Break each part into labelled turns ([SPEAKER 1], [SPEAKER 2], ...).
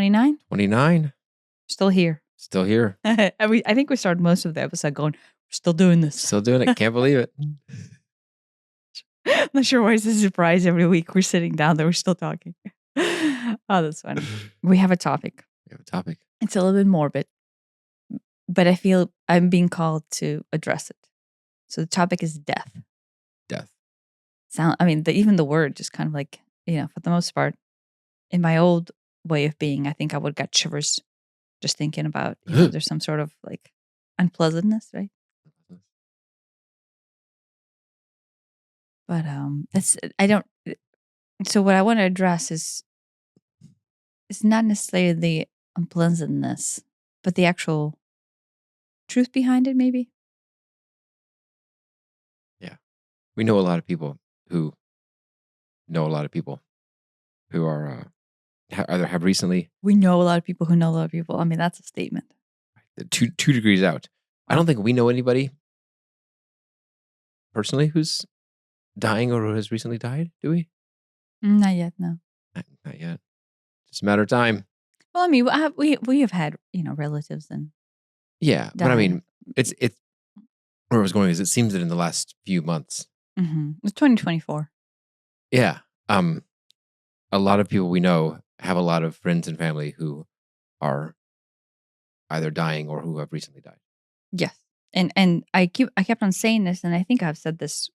[SPEAKER 1] 29?
[SPEAKER 2] 29.
[SPEAKER 1] Still here.
[SPEAKER 2] Still here.
[SPEAKER 1] I think we started most of the episode going, we're still doing this.
[SPEAKER 2] Still doing it. Can't believe it.
[SPEAKER 1] I'm not sure why it's a surprise every week. We're sitting down there. We're still talking. Oh, that's funny. We have a topic.
[SPEAKER 2] We have a topic.
[SPEAKER 1] It's a little bit morbid, but I feel I'm being called to address it. So the topic is death.
[SPEAKER 2] Death.
[SPEAKER 1] Even the word just kind of like, for the most part, in my old way of being, I think I would get shivers just thinking about, there's some sort of like unpleasantness, right? But so what I want to address is not necessarily the unpleasantness, but the actual truth behind it, maybe.
[SPEAKER 2] Yeah. We know a lot of people who know a lot of people who are either have recently.
[SPEAKER 1] We know a lot of people who know a lot of people. I mean, that's a statement.
[SPEAKER 2] Two degrees out. I don't think we know anybody personally who's dying or who has recently died, do we?
[SPEAKER 1] Not yet, no.
[SPEAKER 2] Not yet. Just a matter of time.
[SPEAKER 1] Well, I mean, we have had, relatives and
[SPEAKER 2] yeah, but I mean, it's where I was going is it seems that in the last few months.
[SPEAKER 1] Mm-hmm. It's 2024.
[SPEAKER 2] Yeah. A lot of people we know have a lot of friends and family who are either dying or who have recently died.
[SPEAKER 1] Yes. And I kept on saying this, and I think I've said this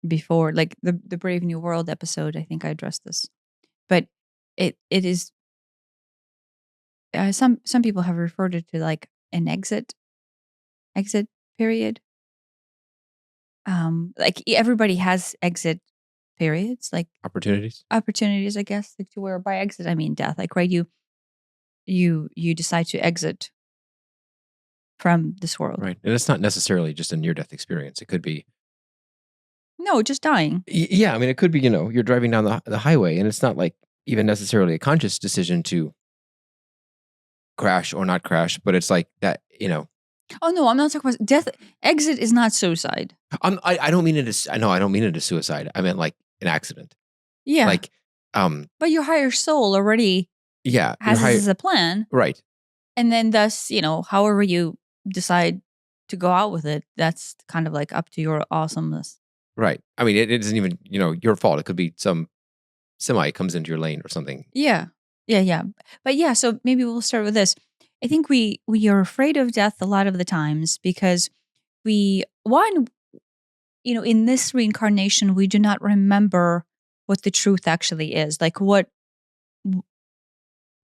[SPEAKER 1] before, like the Brave New World episode, I think I addressed this. But it is some people have referred it to like an exit period. Like everybody has exit periods, like opportunities, I guess, like to where by exit I mean death. Like, right, you decide to exit from this world.
[SPEAKER 2] Right. And it's not necessarily just a near-death experience. It could be
[SPEAKER 1] just dying.
[SPEAKER 2] Yeah, I mean, it could be, you're driving down the highway and it's not like even necessarily a conscious decision to crash or not crash, but it's like that,
[SPEAKER 1] Oh no, I'm not talking about death. Exit is not suicide.
[SPEAKER 2] I don't mean it as I don't mean it as suicide. I meant like an accident.
[SPEAKER 1] Yeah.
[SPEAKER 2] Like
[SPEAKER 1] but your higher soul already has this as a plan.
[SPEAKER 2] Right.
[SPEAKER 1] And then thus, however you decide to go out with it, that's kind of like up to your awesomeness.
[SPEAKER 2] Right. I mean, it isn't even, your fault. It could be some semi comes into your lane or something.
[SPEAKER 1] Yeah. But yeah, so maybe we'll start with this. I think we are afraid of death a lot of the times because in this reincarnation, we do not remember what the truth actually is. Like what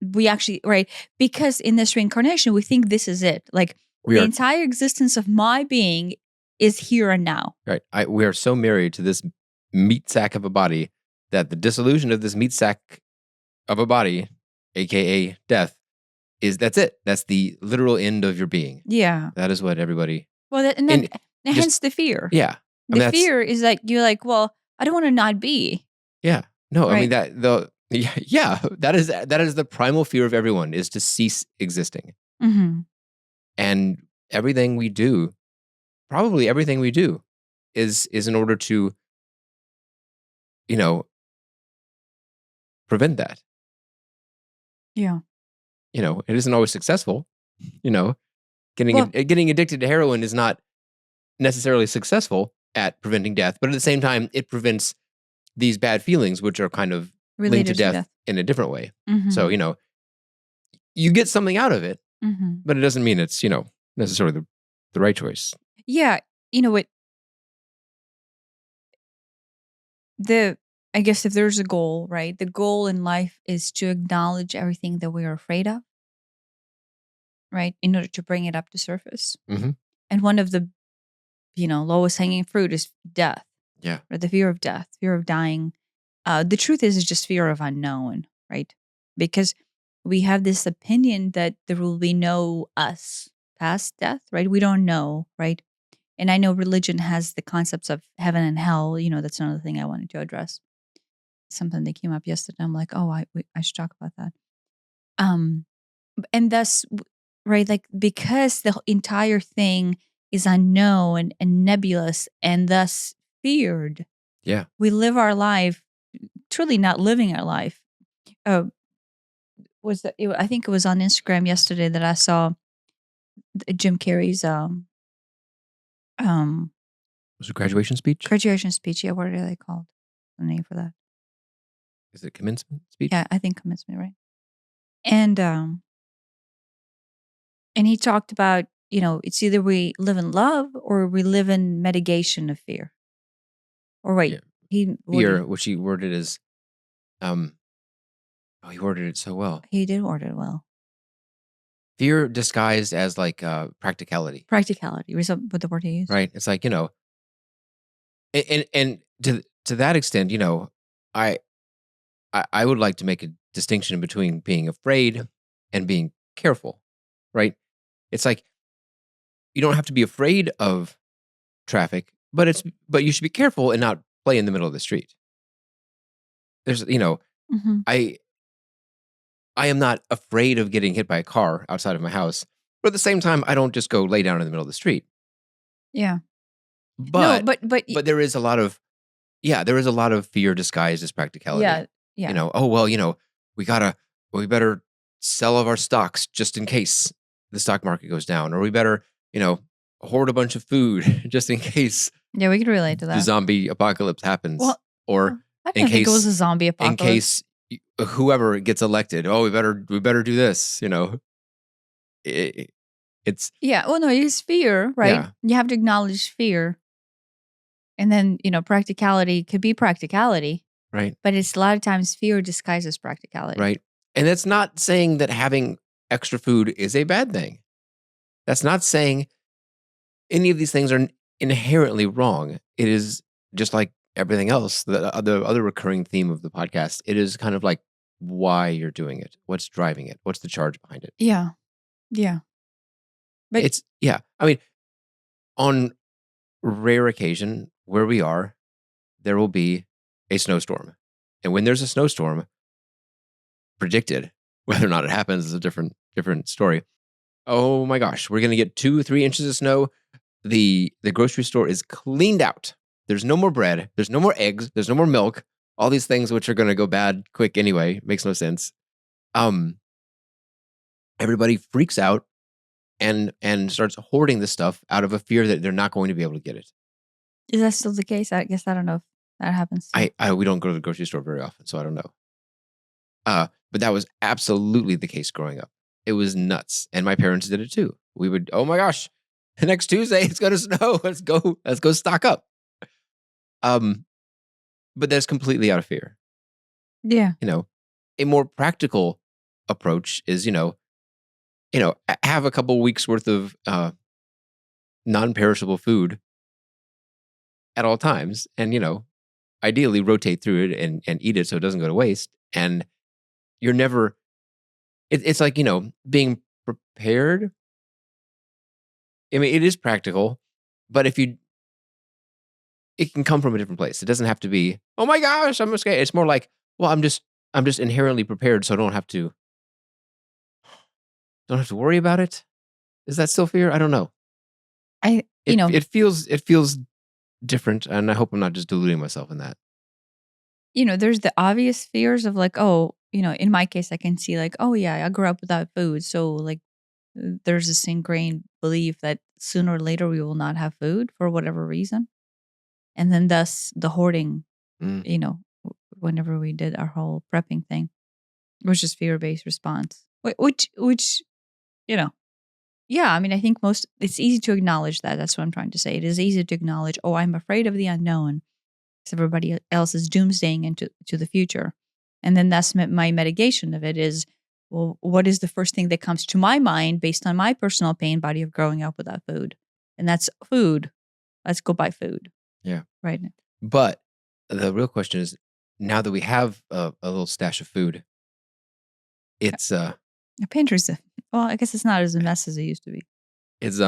[SPEAKER 1] we actually, right? Because in this reincarnation, we think this is it. Like the entire existence of my being is here and now.
[SPEAKER 2] Right. We are so married to this meat sack of a body that the dissolution of this meat sack of a body, aka death, that's it. That's the literal end of your being.
[SPEAKER 1] Yeah.
[SPEAKER 2] That is what everybody.
[SPEAKER 1] Well, hence the fear.
[SPEAKER 2] Yeah.
[SPEAKER 1] The fear is like, you're like, well, I don't want to not be.
[SPEAKER 2] Yeah. No,
[SPEAKER 1] right?
[SPEAKER 2] I mean that is the primal fear of everyone is to cease existing.
[SPEAKER 1] Mm-hmm.
[SPEAKER 2] And everything we do, probably everything we do is in order to, prevent that.
[SPEAKER 1] Yeah.
[SPEAKER 2] It isn't always successful. Getting addicted to heroin is not necessarily successful at preventing death, but at the same time, it prevents these bad feelings, which are kind of linked to death in a different way.
[SPEAKER 1] Mm-hmm.
[SPEAKER 2] So, you get something out of it,
[SPEAKER 1] mm-hmm.
[SPEAKER 2] but it doesn't mean it's, necessarily the right choice.
[SPEAKER 1] Yeah. I guess if there's a goal, right? The goal in life is to acknowledge everything that we are afraid of, right? In order to bring it up to surface.
[SPEAKER 2] Mm-hmm.
[SPEAKER 1] And one of the, lowest hanging fruit is death.
[SPEAKER 2] Yeah.
[SPEAKER 1] Or the fear of death, fear of dying. The truth is just fear of unknown, right? Because we have this opinion that there will be no us past death, right? We don't know, right? And I know religion has the concepts of heaven and hell. That's another thing I wanted to address. Something that came up yesterday. I'm like, oh, I should talk about that. And thus, right, like because the entire thing is unknown and nebulous and thus feared.
[SPEAKER 2] Yeah.
[SPEAKER 1] We live our life truly not living our life. I think it was on Instagram yesterday that I saw Jim Carrey's
[SPEAKER 2] Was it graduation speech?
[SPEAKER 1] graduation speech. Yeah, what are they called? The name for that?
[SPEAKER 2] Is it commencement speech?
[SPEAKER 1] Yeah, I think commencement, right? And he talked about, it's either we live in love or we live in mitigation of fear. Or wait,
[SPEAKER 2] Yeah. Fear, which he worded as, he worded it so well.
[SPEAKER 1] He did word it well.
[SPEAKER 2] Fear disguised as like practicality.
[SPEAKER 1] Practicality was what the word he used.
[SPEAKER 2] Right. It's like, and to that extent, I would like to make a distinction between being afraid and being careful. Right. It's like you don't have to be afraid of traffic, but you should be careful and not play in the middle of the street. There's,
[SPEAKER 1] Mm-hmm.
[SPEAKER 2] I am not afraid of getting hit by a car outside of my house, but at the same time, I don't just go lay down in the middle of the street.
[SPEAKER 1] Yeah.
[SPEAKER 2] But
[SPEAKER 1] no, but
[SPEAKER 2] there is a lot of fear disguised as practicality.
[SPEAKER 1] Yeah. Yeah.
[SPEAKER 2] Oh well, we better sell of our stocks just in case the stock market goes down, or we better, hoard a bunch of food just in case.
[SPEAKER 1] Yeah, we could relate to that.
[SPEAKER 2] The zombie apocalypse happens,
[SPEAKER 1] well,
[SPEAKER 2] or
[SPEAKER 1] I don't think it was a zombie apocalypse.
[SPEAKER 2] In case whoever gets elected, we better do this. It's
[SPEAKER 1] Well, no, it is fear, right?
[SPEAKER 2] Yeah.
[SPEAKER 1] You have to acknowledge fear, and then practicality could be practicality,
[SPEAKER 2] right,
[SPEAKER 1] but it's a lot of times fear disguises practicality,
[SPEAKER 2] right. And that's not saying that having extra food is a bad thing. That's not saying any of these things are inherently wrong. It is just like everything else, the other recurring theme of the podcast. It is kind of like why you're doing it, what's driving it, what's the charge behind it.
[SPEAKER 1] Yeah. But
[SPEAKER 2] I mean, on rare occasion where we are, there will be a snowstorm, and when there's a snowstorm predicted, whether or not it happens is a different story. Oh my gosh, we're gonna get 2-3 inches of snow. The grocery store is cleaned out. There's no more bread. There's no more eggs. There's no more milk. All these things which are going to go bad quick anyway. Makes no sense. Everybody freaks out and starts hoarding this stuff out of a fear that they're not going to be able to get it.
[SPEAKER 1] Is that still the case? I guess I don't know if that happens.
[SPEAKER 2] We don't go to the grocery store very often, so I don't know. But that was absolutely the case growing up. It was nuts, and my parents did it too. We would, oh my gosh, next Tuesday it's going to snow. Let's go stock up. But that's completely out of fear.
[SPEAKER 1] Yeah.
[SPEAKER 2] A more practical approach is, have a couple weeks worth of non-perishable food at all times, and ideally rotate through it and eat it so it doesn't go to waste. And you're never. It's like being prepared. I mean, it is practical, but it can come from a different place. It doesn't have to be, oh my gosh, I'm scared. It's more like, well, I'm just inherently prepared, so I don't have to worry about it. Is that still fear? I don't know. It feels different, and I hope I'm not just deluding myself in that.
[SPEAKER 1] There's the obvious fears of like, in my case, I can see like, oh yeah, I grew up without food, so like, there's this ingrained belief that sooner or later we will not have food for whatever reason. And then thus the hoarding, whenever we did our whole prepping thing, was just fear-based response. Which, yeah, I mean, I think it's easy to acknowledge that. That's what I'm trying to say. It is easy to acknowledge, oh, I'm afraid of the unknown because everybody else is doomsdaying into the future. And then that's my mitigation of it is, well, what is the first thing that comes to my mind based on my personal pain body of growing up without food? And that's food. Let's go buy food.
[SPEAKER 2] Yeah.
[SPEAKER 1] Right.
[SPEAKER 2] But the real question is, now that we have a little stash of food, it's
[SPEAKER 1] a pantry's. Well, I guess it's not as a mess as it used to be.
[SPEAKER 2] It's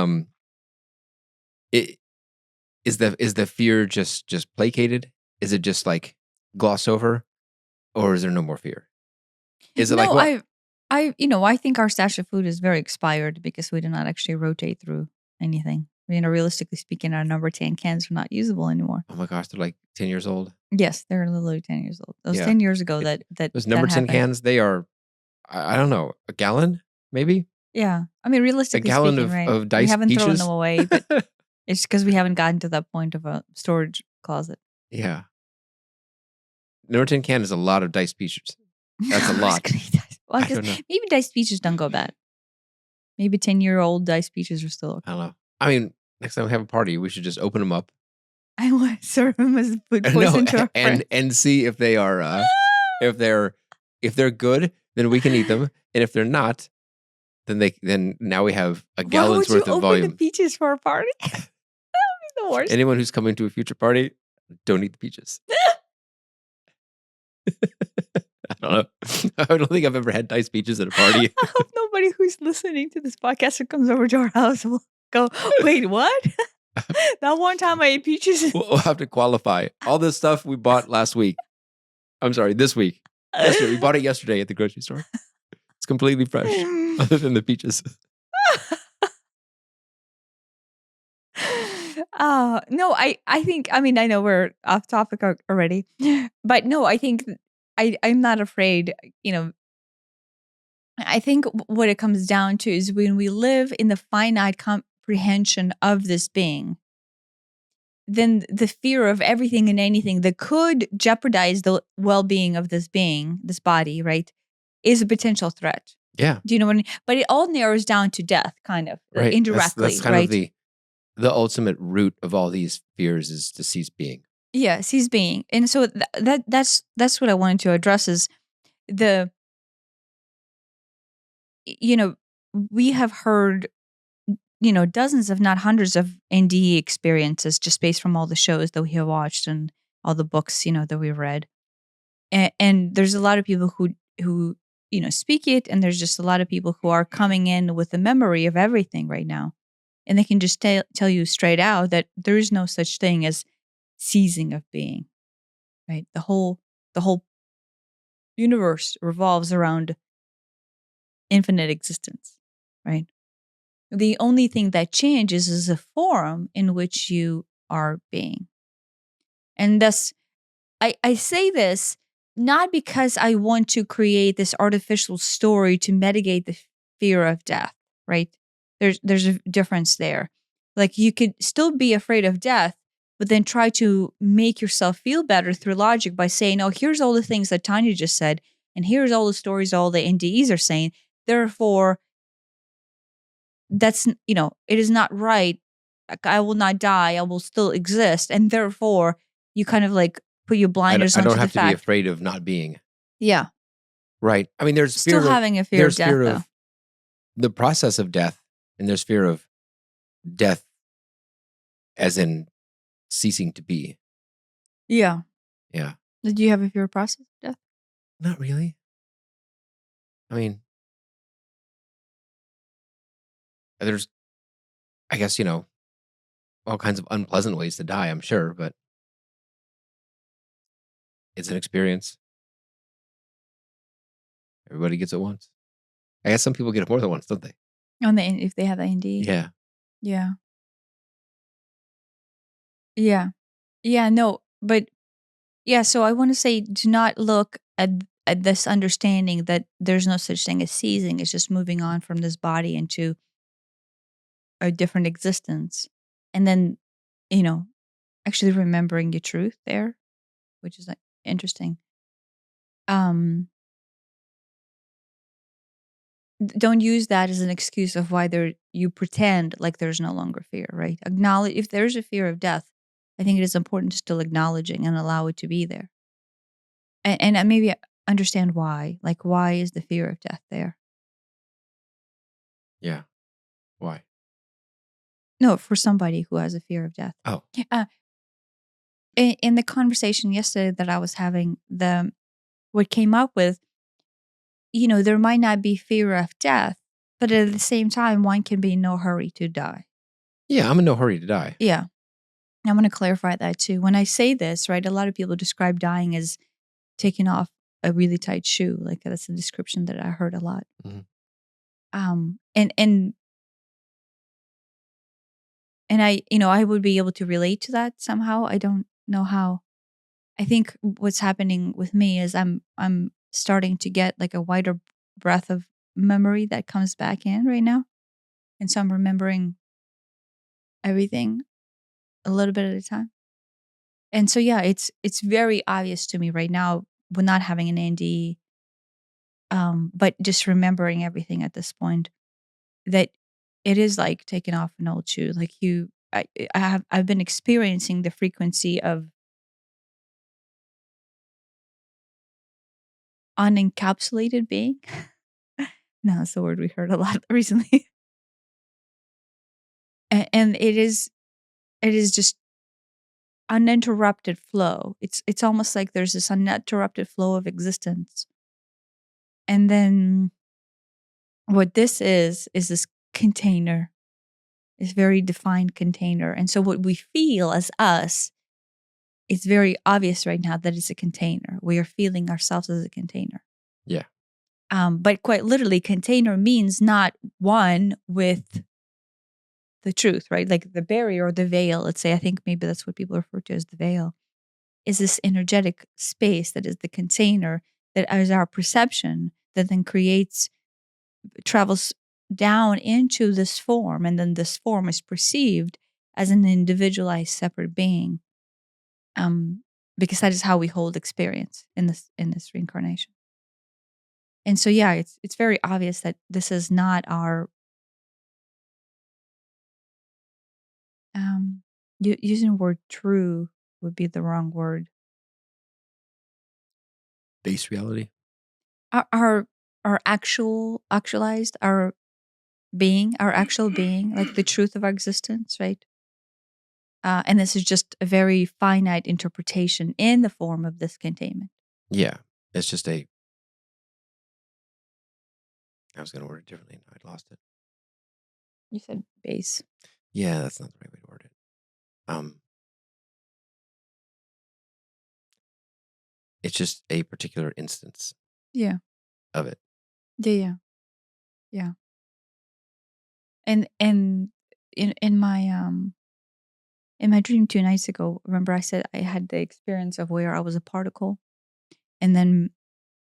[SPEAKER 2] is the fear just placated? Is it just like glossed over, or is there no more fear? Is it like what?
[SPEAKER 1] I think our stash of food is very expired because we do not actually rotate through anything. Realistically speaking, our number 10 cans are not usable anymore.
[SPEAKER 2] Oh my gosh, they're like 10 years old.
[SPEAKER 1] Yes, they're literally 10 years old. Those 10 years ago that
[SPEAKER 2] those number 10 cans, they are. I don't know, a gallon, maybe?
[SPEAKER 1] Yeah. I mean,
[SPEAKER 2] A
[SPEAKER 1] realistically
[SPEAKER 2] gallon
[SPEAKER 1] speaking, right?
[SPEAKER 2] of
[SPEAKER 1] We
[SPEAKER 2] diced
[SPEAKER 1] haven't thrown them
[SPEAKER 2] peaches?
[SPEAKER 1] away, but it's because we haven't gotten to that point of a storage closet.
[SPEAKER 2] Yeah. Number 10 can is a lot of diced peaches. That's a
[SPEAKER 1] I was
[SPEAKER 2] lot.
[SPEAKER 1] gonna eat diced- Well, I
[SPEAKER 2] I
[SPEAKER 1] guess
[SPEAKER 2] don't know.
[SPEAKER 1] maybe diced peaches don't go bad. Maybe 10-year-old diced peaches are still
[SPEAKER 2] I
[SPEAKER 1] okay.
[SPEAKER 2] don't know. I mean, next time we have a party, we should just open them up.
[SPEAKER 1] I want to serve them as food
[SPEAKER 2] No,
[SPEAKER 1] poison to our friends.
[SPEAKER 2] and see if they are if they're good, then we can eat them, and if they're not, then now we have a
[SPEAKER 1] Why
[SPEAKER 2] gallon's
[SPEAKER 1] would you
[SPEAKER 2] worth of
[SPEAKER 1] open the
[SPEAKER 2] volume.
[SPEAKER 1] peaches for a party? That would be the worst.
[SPEAKER 2] Anyone who's coming to a future party, don't eat the peaches. I don't know. I don't think I've ever had diced peaches at a party.
[SPEAKER 1] I hope nobody who's listening to this podcast or comes over to our house will go, wait, what? That one time I ate peaches.
[SPEAKER 2] We'll have to qualify all this stuff we bought last week. I'm sorry, this week. Yesterday, we bought it yesterday at the grocery store. It's completely fresh, other than the peaches.
[SPEAKER 1] No, I think, I mean, I know we're off topic already, but no, I think I'm not afraid, I think what it comes down to is when we live in the finite comprehension of this being, then the fear of everything and anything that could jeopardize the well-being of this being, this body, right, is a potential threat.
[SPEAKER 2] Yeah.
[SPEAKER 1] Do you know what I mean? But it all narrows down to death, kind of,
[SPEAKER 2] Right.
[SPEAKER 1] indirectly,
[SPEAKER 2] That's kind
[SPEAKER 1] right?
[SPEAKER 2] of the ultimate root of all these fears is to cease being.
[SPEAKER 1] Yeah, cease being. And so that's what I wanted to address is the, we have heard, dozens, if not hundreds of NDE experiences just based from all the shows that we have watched and all the books, that we've read. And there's a lot of people who speak it, and there's just a lot of people who are coming in with the memory of everything right now. And they can just tell you straight out that there is no such thing as ceasing of being, right? The whole universe revolves around infinite existence, right? The only thing that changes is the form in which you are being. And thus, I say this not because I want to create this artificial story to mitigate the fear of death, right? There's a difference there. Like, you could still be afraid of death, but then try to make yourself feel better through logic by saying, oh, here's all the things that Tanya just said, and here's all the stories all the NDEs are saying. Therefore, that's, it is not right. Like, I will not die. I will still exist. And therefore, you kind of like put your blinders
[SPEAKER 2] I
[SPEAKER 1] onto
[SPEAKER 2] don't
[SPEAKER 1] the
[SPEAKER 2] have to be
[SPEAKER 1] fact.
[SPEAKER 2] afraid of not being.
[SPEAKER 1] Yeah.
[SPEAKER 2] Right. I mean, there's
[SPEAKER 1] Still
[SPEAKER 2] fear
[SPEAKER 1] having a fear of death, though.
[SPEAKER 2] The process of death, and there's fear of death as in ceasing to be.
[SPEAKER 1] Yeah.
[SPEAKER 2] Yeah.
[SPEAKER 1] Did you have a fear of process of death?
[SPEAKER 2] Not really. I mean, there's, I guess, all kinds of unpleasant ways to die, I'm sure, but it's an experience. Everybody gets it once. I guess some people get it more than once, don't they?
[SPEAKER 1] If they have the NDE.
[SPEAKER 2] Yeah.
[SPEAKER 1] Yeah. Yeah. Yeah, no, but yeah, so I want to say, do not look at this understanding that there's no such thing as ceasing. It's just moving on from this body into a different existence. And then, actually remembering your truth there, which is like interesting. Don't use that as an excuse of why you pretend like there's no longer fear, right? Acknowledge if there's a fear of death. I think it is important to still acknowledging and allow it to be there, and maybe understand why. Like, why is the fear of death there?
[SPEAKER 2] Yeah. Why?
[SPEAKER 1] No, for somebody who has a fear of death.
[SPEAKER 2] Oh.
[SPEAKER 1] In the conversation yesterday that I was having, what came up with, there might not be fear of death, but at the same time, one can be in no hurry to die.
[SPEAKER 2] Yeah, I'm in no hurry to die.
[SPEAKER 1] Yeah. I'm going to clarify that too. When I say this, right, a lot of people describe dying as taking off a really tight shoe. Like, that's a description that I heard a lot.
[SPEAKER 2] Mm-hmm.
[SPEAKER 1] And I would be able to relate to that somehow. I don't know how. I think what's happening with me is I'm starting to get like a wider breath of memory that comes back in right now. And so I'm remembering everything a little bit at a time. And so yeah, it's very obvious to me right now with not having an ND, but just remembering everything at this point that it is like taking off an old shoe. Like I've been experiencing the frequency of unencapsulated being. No, that's the word we heard a lot recently. And it is just uninterrupted flow. It's almost like there's this uninterrupted flow of existence. And then what this is this container, this very defined container. And so what we feel as us, it's very obvious right now that it's a container. We are feeling ourselves as a container.
[SPEAKER 2] Yeah.
[SPEAKER 1] But quite literally, container means not one with the truth, right? Like the barrier or the veil, let's say, I think maybe that's what people refer to as the veil, is this energetic space that is the container that is our perception that then travels down into this form. And then this form is perceived as an individualized separate being. Because that is how we hold experience in this reincarnation. And so, yeah, it's very obvious that this is not our using the word true would be the wrong word.
[SPEAKER 2] Base reality.
[SPEAKER 1] Our actualized, our being, our actual being, like the truth of our existence, right? And this is just a very finite interpretation in the form of this containment.
[SPEAKER 2] Yeah. It's just I was going to word it differently. No, I lost it.
[SPEAKER 1] You said base.
[SPEAKER 2] Yeah, that's not the right way to word it. It's just a particular instance.
[SPEAKER 1] Yeah.
[SPEAKER 2] Of it.
[SPEAKER 1] Yeah. And in my dream 2 nights ago, remember I said I had the experience of where I was a particle, and then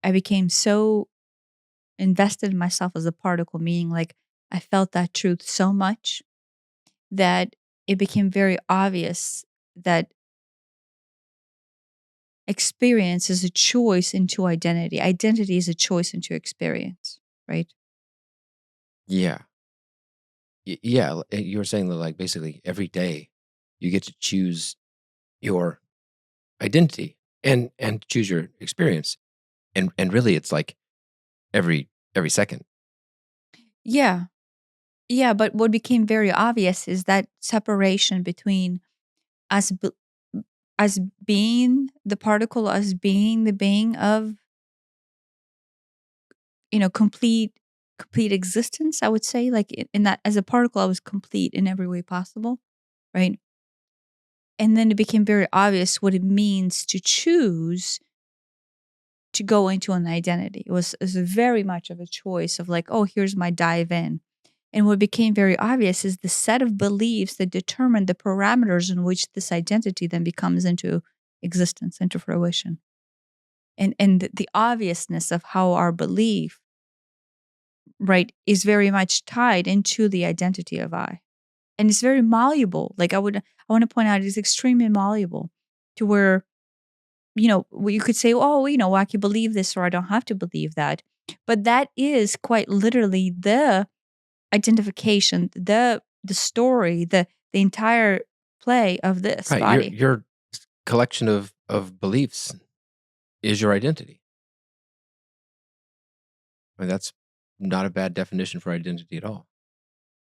[SPEAKER 1] I became so invested in myself as a particle, meaning like I felt that truth so much that it became very obvious that experience is a choice into identity. Identity is a choice into experience, right?
[SPEAKER 2] Yeah. Yeah. You were saying that, like, basically every day you get to choose your identity and choose your experience. And really it's like every second.
[SPEAKER 1] Yeah. Yeah, but what became very obvious is that separation between us as being the particle, as being the being of, complete existence, I would say, like in that as a particle, I was complete in every way possible, right? And then it became very obvious what it means to choose to go into an identity. It was very much of a choice of like, oh, here's my dive in. And what became very obvious is the set of beliefs that determine the parameters in which this identity then becomes into existence, into fruition. And the obviousness of how our belief, right, is very much tied into the identity of I. And it's very malleable. Like I want to point out it's extremely malleable to where, you could say, oh, I can believe this or I don't have to believe that. But that is quite literally the identification, the story, the entire play of this
[SPEAKER 2] Right.
[SPEAKER 1] body.
[SPEAKER 2] Your collection of beliefs is your identity. I mean, that's not a bad definition for identity at all.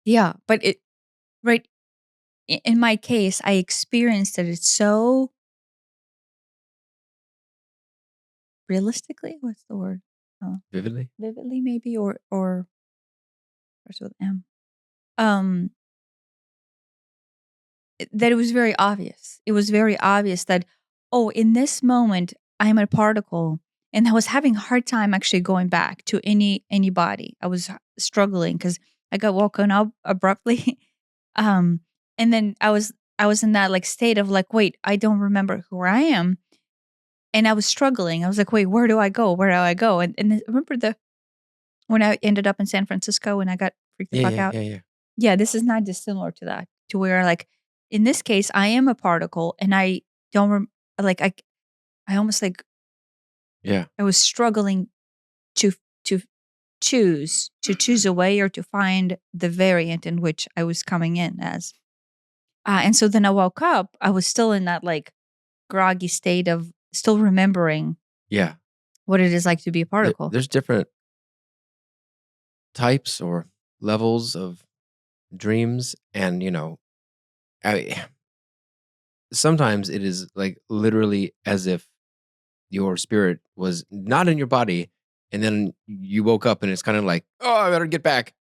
[SPEAKER 1] Yeah, but right, in my case, I experienced that it's so realistically, what's the word?
[SPEAKER 2] Vividly?
[SPEAKER 1] Vividly maybe, or starts with M. Um, that it was very obvious. It was very obvious that, oh, in this moment, I'm a particle. And I was having a hard time actually going back to anybody. I was struggling because I got woken up abruptly. um, and then I was in that like state of like, wait, I don't remember who I am. And I was struggling. I was like, wait, where do I go? Where do I go? And I remember when I ended up in San Francisco and I got freaked the
[SPEAKER 2] Yeah,
[SPEAKER 1] fuck
[SPEAKER 2] yeah,
[SPEAKER 1] out.
[SPEAKER 2] yeah, yeah.
[SPEAKER 1] Yeah, this is not dissimilar to that. To where, like, in this case, I am a particle, and I don't like I almost like
[SPEAKER 2] Yeah.
[SPEAKER 1] I was struggling to to choose a way or to find the variant in which I was coming in as. And so then I woke up. I was still in that like groggy state of still remembering
[SPEAKER 2] Yeah.
[SPEAKER 1] what it is like to be a particle.
[SPEAKER 2] There's different types or levels of dreams, and I sometimes it is like literally as if your spirit was not in your body, and then you woke up and it's kind of like, oh, I better get back,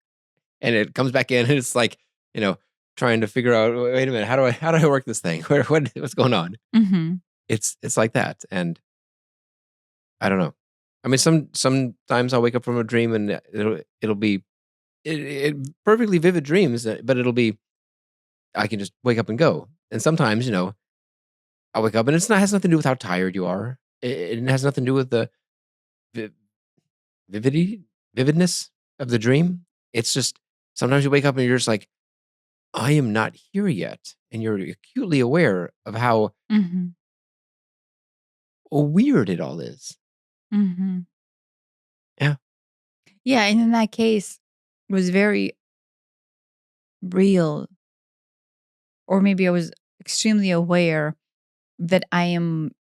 [SPEAKER 2] and it comes back in, and it's like, you know, trying to figure out, wait a minute, how do I work this thing? What's going on?
[SPEAKER 1] Mhm.
[SPEAKER 2] It's like that, and I don't know. I mean, sometimes I'll wake up from a dream and it'll be perfectly vivid dreams, but it'll be I can just wake up and go. And sometimes, I wake up and it's not has nothing to do with how tired you are. It has nothing to do with the vi- vividity, vividness of the dream. It's just sometimes you wake up and you're just like, I am not here yet, and you're acutely aware of how
[SPEAKER 1] Mhm.
[SPEAKER 2] weird it all is.
[SPEAKER 1] Mhm.
[SPEAKER 2] Yeah.
[SPEAKER 1] Yeah, and in that case, it was very real, or maybe I was extremely aware that I am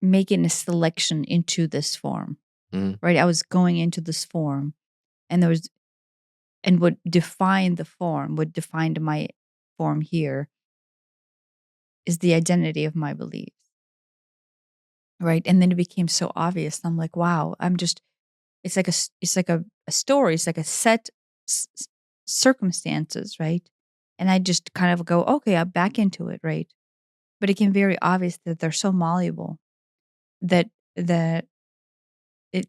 [SPEAKER 1] making a selection into this form,
[SPEAKER 2] Mm,
[SPEAKER 1] right? I was going into this form, and there was and what defined the form, what defined my form here is the identity of my beliefs, right? And then it became so obvious. I'm like, wow, I'm just it's like it's like a story. It's like a set s- s- circumstances, right? And I just kind of go, okay, I'm back into it, right? But it became very obvious that they're so malleable that that it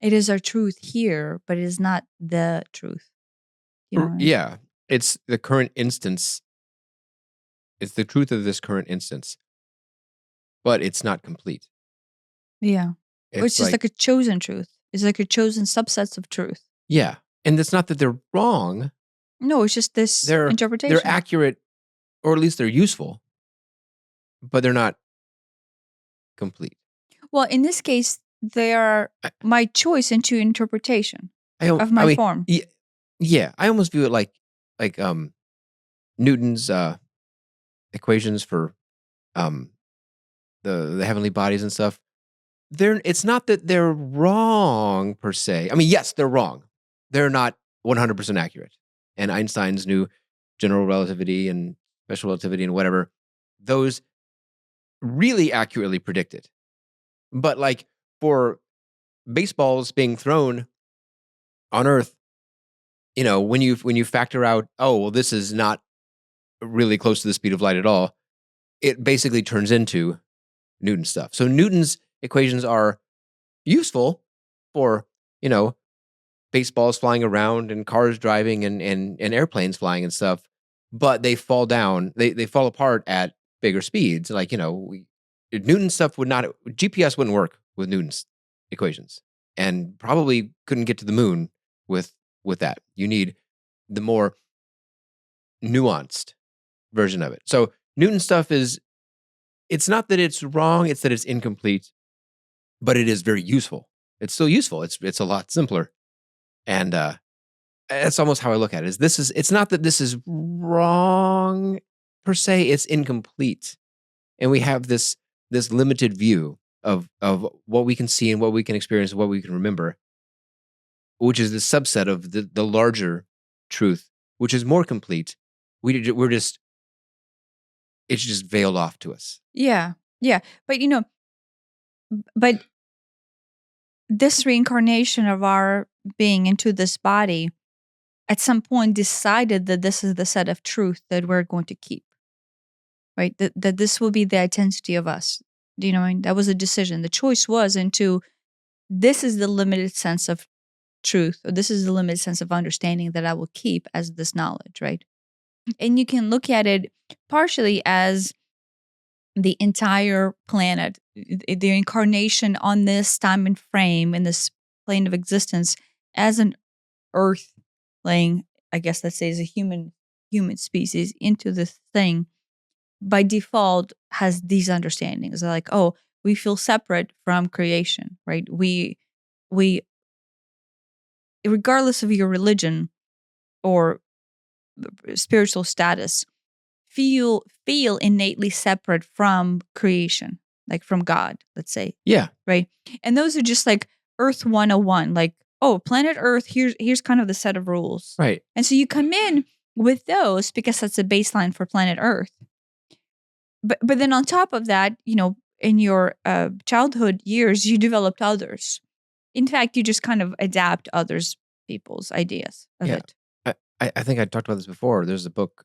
[SPEAKER 1] it is our truth here, but it is not the truth. You know what I mean?
[SPEAKER 2] yeah. It's the current instance. It's the truth of this current instance, but it's not complete.
[SPEAKER 1] Yeah. Or it's
[SPEAKER 2] It's
[SPEAKER 1] just
[SPEAKER 2] like,
[SPEAKER 1] like a chosen truth. It's like a chosen subsets of truth.
[SPEAKER 2] yeah. And it's not that they're wrong.
[SPEAKER 1] No, it's just this
[SPEAKER 2] They're
[SPEAKER 1] interpretation.
[SPEAKER 2] accurate, or at least they're useful, but they're not complete.
[SPEAKER 1] Well, in this case, they are
[SPEAKER 2] I
[SPEAKER 1] my choice into interpretation of
[SPEAKER 2] I
[SPEAKER 1] my
[SPEAKER 2] mean,
[SPEAKER 1] form.
[SPEAKER 2] yeah, I almost view it like Newton's equations for um the heavenly bodies and stuff. It's not that they're wrong per se. I mean, yes, they're wrong. They're not 100% accurate. And Einstein's new general relativity and special relativity and whatever, those really accurately predicted. But like for baseballs being thrown on Earth, when you factor out, oh, well, this is not really close to the speed of light at all, it basically turns into Newton stuff. So Newton's equations are useful for, you know, baseballs flying around and cars driving and airplanes flying and stuff, but they fall down, they fall apart at bigger speeds. Like, Newton stuff would not GPS wouldn't work with Newton's equations, and probably couldn't get to the moon with that. You need the more nuanced version of it. So Newton stuff is it's not that it's wrong, it's that it's incomplete, but it is very useful. It's still useful. It's a lot simpler. And that's almost how I look at it. It's not that this is wrong per se, it's incomplete. And we have this limited view of what we can see and what we can experience and what we can remember, which is the subset of the larger truth, which is more complete. We're just it's just veiled off to us.
[SPEAKER 1] Yeah. Yeah. But but this reincarnation of our being into this body at some point decided that this is the set of truth that we're going to keep, right? That this will be the identity of us. Do you know what I mean? That was a decision. The choice was into this is the limited sense of truth, or this is the limited sense of understanding that I will keep as this knowledge, right? And you can look at it partially as the entire planet, the incarnation on this time and frame in this plane of existence as an earthling, I guess let's say as a human species into this thing, by default has these understandings like, oh, we feel separate from creation, right? We regardless of your religion or spiritual status, feel innately separate from creation, like from God, let's say.
[SPEAKER 2] Yeah.
[SPEAKER 1] Right. And those are just like Earth 101, like, oh, planet Earth, here's kind of the set of rules.
[SPEAKER 2] Right.
[SPEAKER 1] And so you come in with those because that's a baseline for planet Earth. But then on top of that, in your childhood years, you developed others. In fact, you just kind of adapt others people's ideas of
[SPEAKER 2] Yeah.
[SPEAKER 1] it.
[SPEAKER 2] I think I talked about this before. There's a book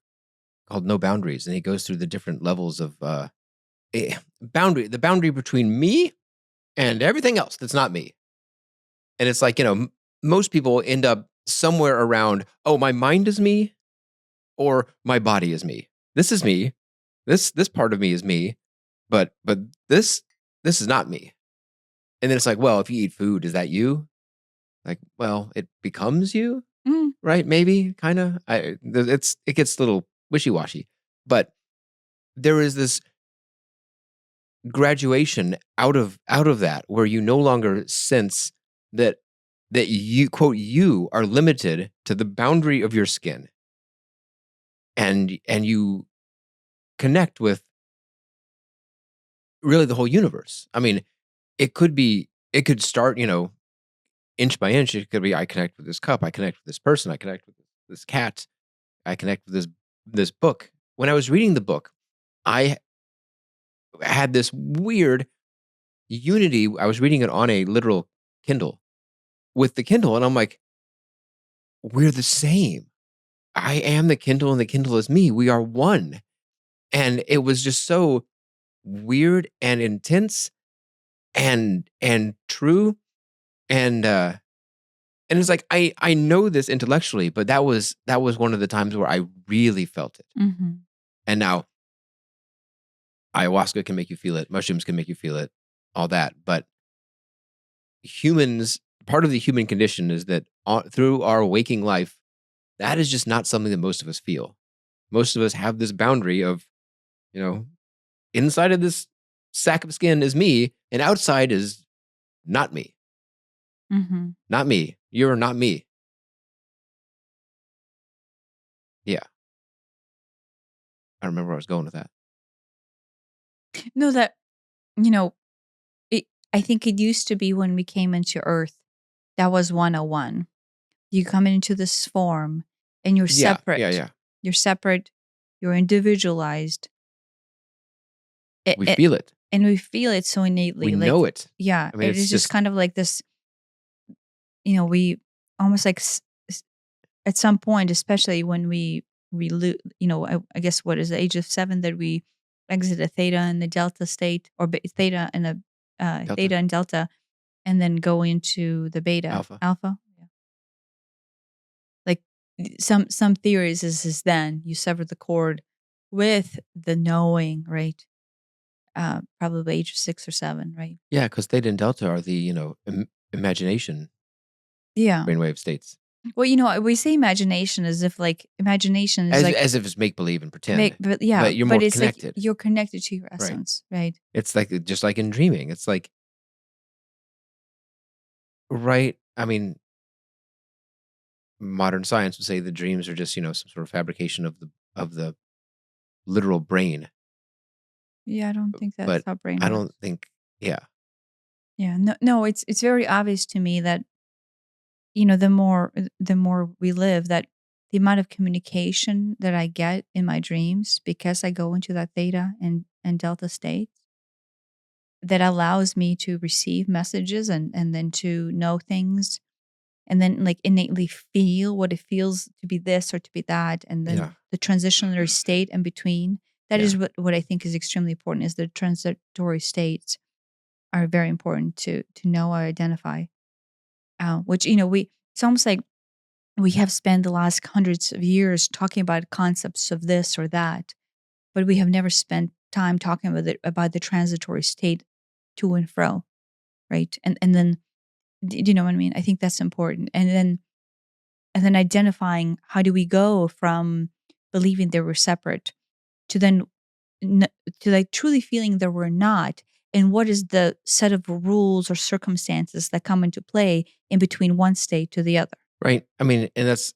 [SPEAKER 2] called No Boundaries, and he goes through the different levels of the boundary between me and everything else that's not me. And it's like, most people end up somewhere around, oh, my mind is me or my body is me. This is me. This part of me is me, but this is not me. And then it's like, well, if you eat food, is that you? Like, well, it becomes you, right? Maybe, kind of. It gets a little wishy-washy, but there is this graduation out of that where you no longer sense that you, quote, you are limited to the boundary of your skin, and you connect with really the whole universe. I mean, it could start, inch by inch. It could be, I connect with this cup, I connect with this person, I connect with this cat, I connect with this book. When I was reading the book, I had this weird unity. I was reading it on a literal Kindle with the Kindle, and I'm like, we're the same. I am the Kindle and the Kindle is me. We are one. And it was just so weird and intense and true. And it's like, I know this intellectually, but that was one of the times where I really felt it.
[SPEAKER 1] Mm-hmm.
[SPEAKER 2] And now ayahuasca can make you feel it, mushrooms can make you feel it, all that. But humans, part of the human condition is that through our waking life, that is just not something that most of us feel. Most of us have this boundary of, inside of this sack of skin is me, and outside is not me.
[SPEAKER 1] Mm-hmm.
[SPEAKER 2] Not me. You're not me. Yeah. I don't remember where I was going with that.
[SPEAKER 1] No, that, I think it used to be when we came into Earth, that was 101. You come into this form and you're separate.
[SPEAKER 2] Yeah.
[SPEAKER 1] You're separate. You're individualized.
[SPEAKER 2] We feel it.
[SPEAKER 1] And we feel it so innately.
[SPEAKER 2] We know it.
[SPEAKER 1] Yeah.
[SPEAKER 2] I mean,
[SPEAKER 1] it is just kind of like this, we almost like at some point, especially when we I guess what is the age of 7 that we exit a theta and the delta state, or theta and a theta and delta, and then go into the beta alpha. Yeah. Like some theories is then you sever the cord with the knowing, right? Probably age of 6 or 7, right?
[SPEAKER 2] Yeah, because theta and delta are the imagination.
[SPEAKER 1] Yeah.
[SPEAKER 2] Brainwave states.
[SPEAKER 1] Well, we say imagination as if imagination is
[SPEAKER 2] as if it's make believe and pretend.
[SPEAKER 1] But
[SPEAKER 2] you're more
[SPEAKER 1] it's
[SPEAKER 2] connected.
[SPEAKER 1] like you're connected to your essence, right?
[SPEAKER 2] It's like just like in dreaming. It's like, right? I mean, modern science would say the dreams are just some sort of fabrication of the literal brain.
[SPEAKER 1] Yeah, I don't think that's how brain works.
[SPEAKER 2] I don't think. Yeah.
[SPEAKER 1] Yeah. No. It's very obvious to me that the more we live, that the amount of communication that I get in my dreams, because I go into that theta and delta state, that allows me to receive messages and then to know things, and then like innately feel what it feels to be this or to be that, and then the transitionary state in between. That is what I think is extremely important. Is the transitory states are very important to know or identify. Which it's almost like we have spent the last hundreds of years talking about concepts of this or that, but we have never spent time talking about the transitory state to and fro, right? And then Do you know what I mean? I think that's important. And then identifying how do we go from believing they were separate to then n- to like truly feeling that we're not, and what is the set of rules or circumstances that come into play in between one state to the other.
[SPEAKER 2] Right. I mean, and that's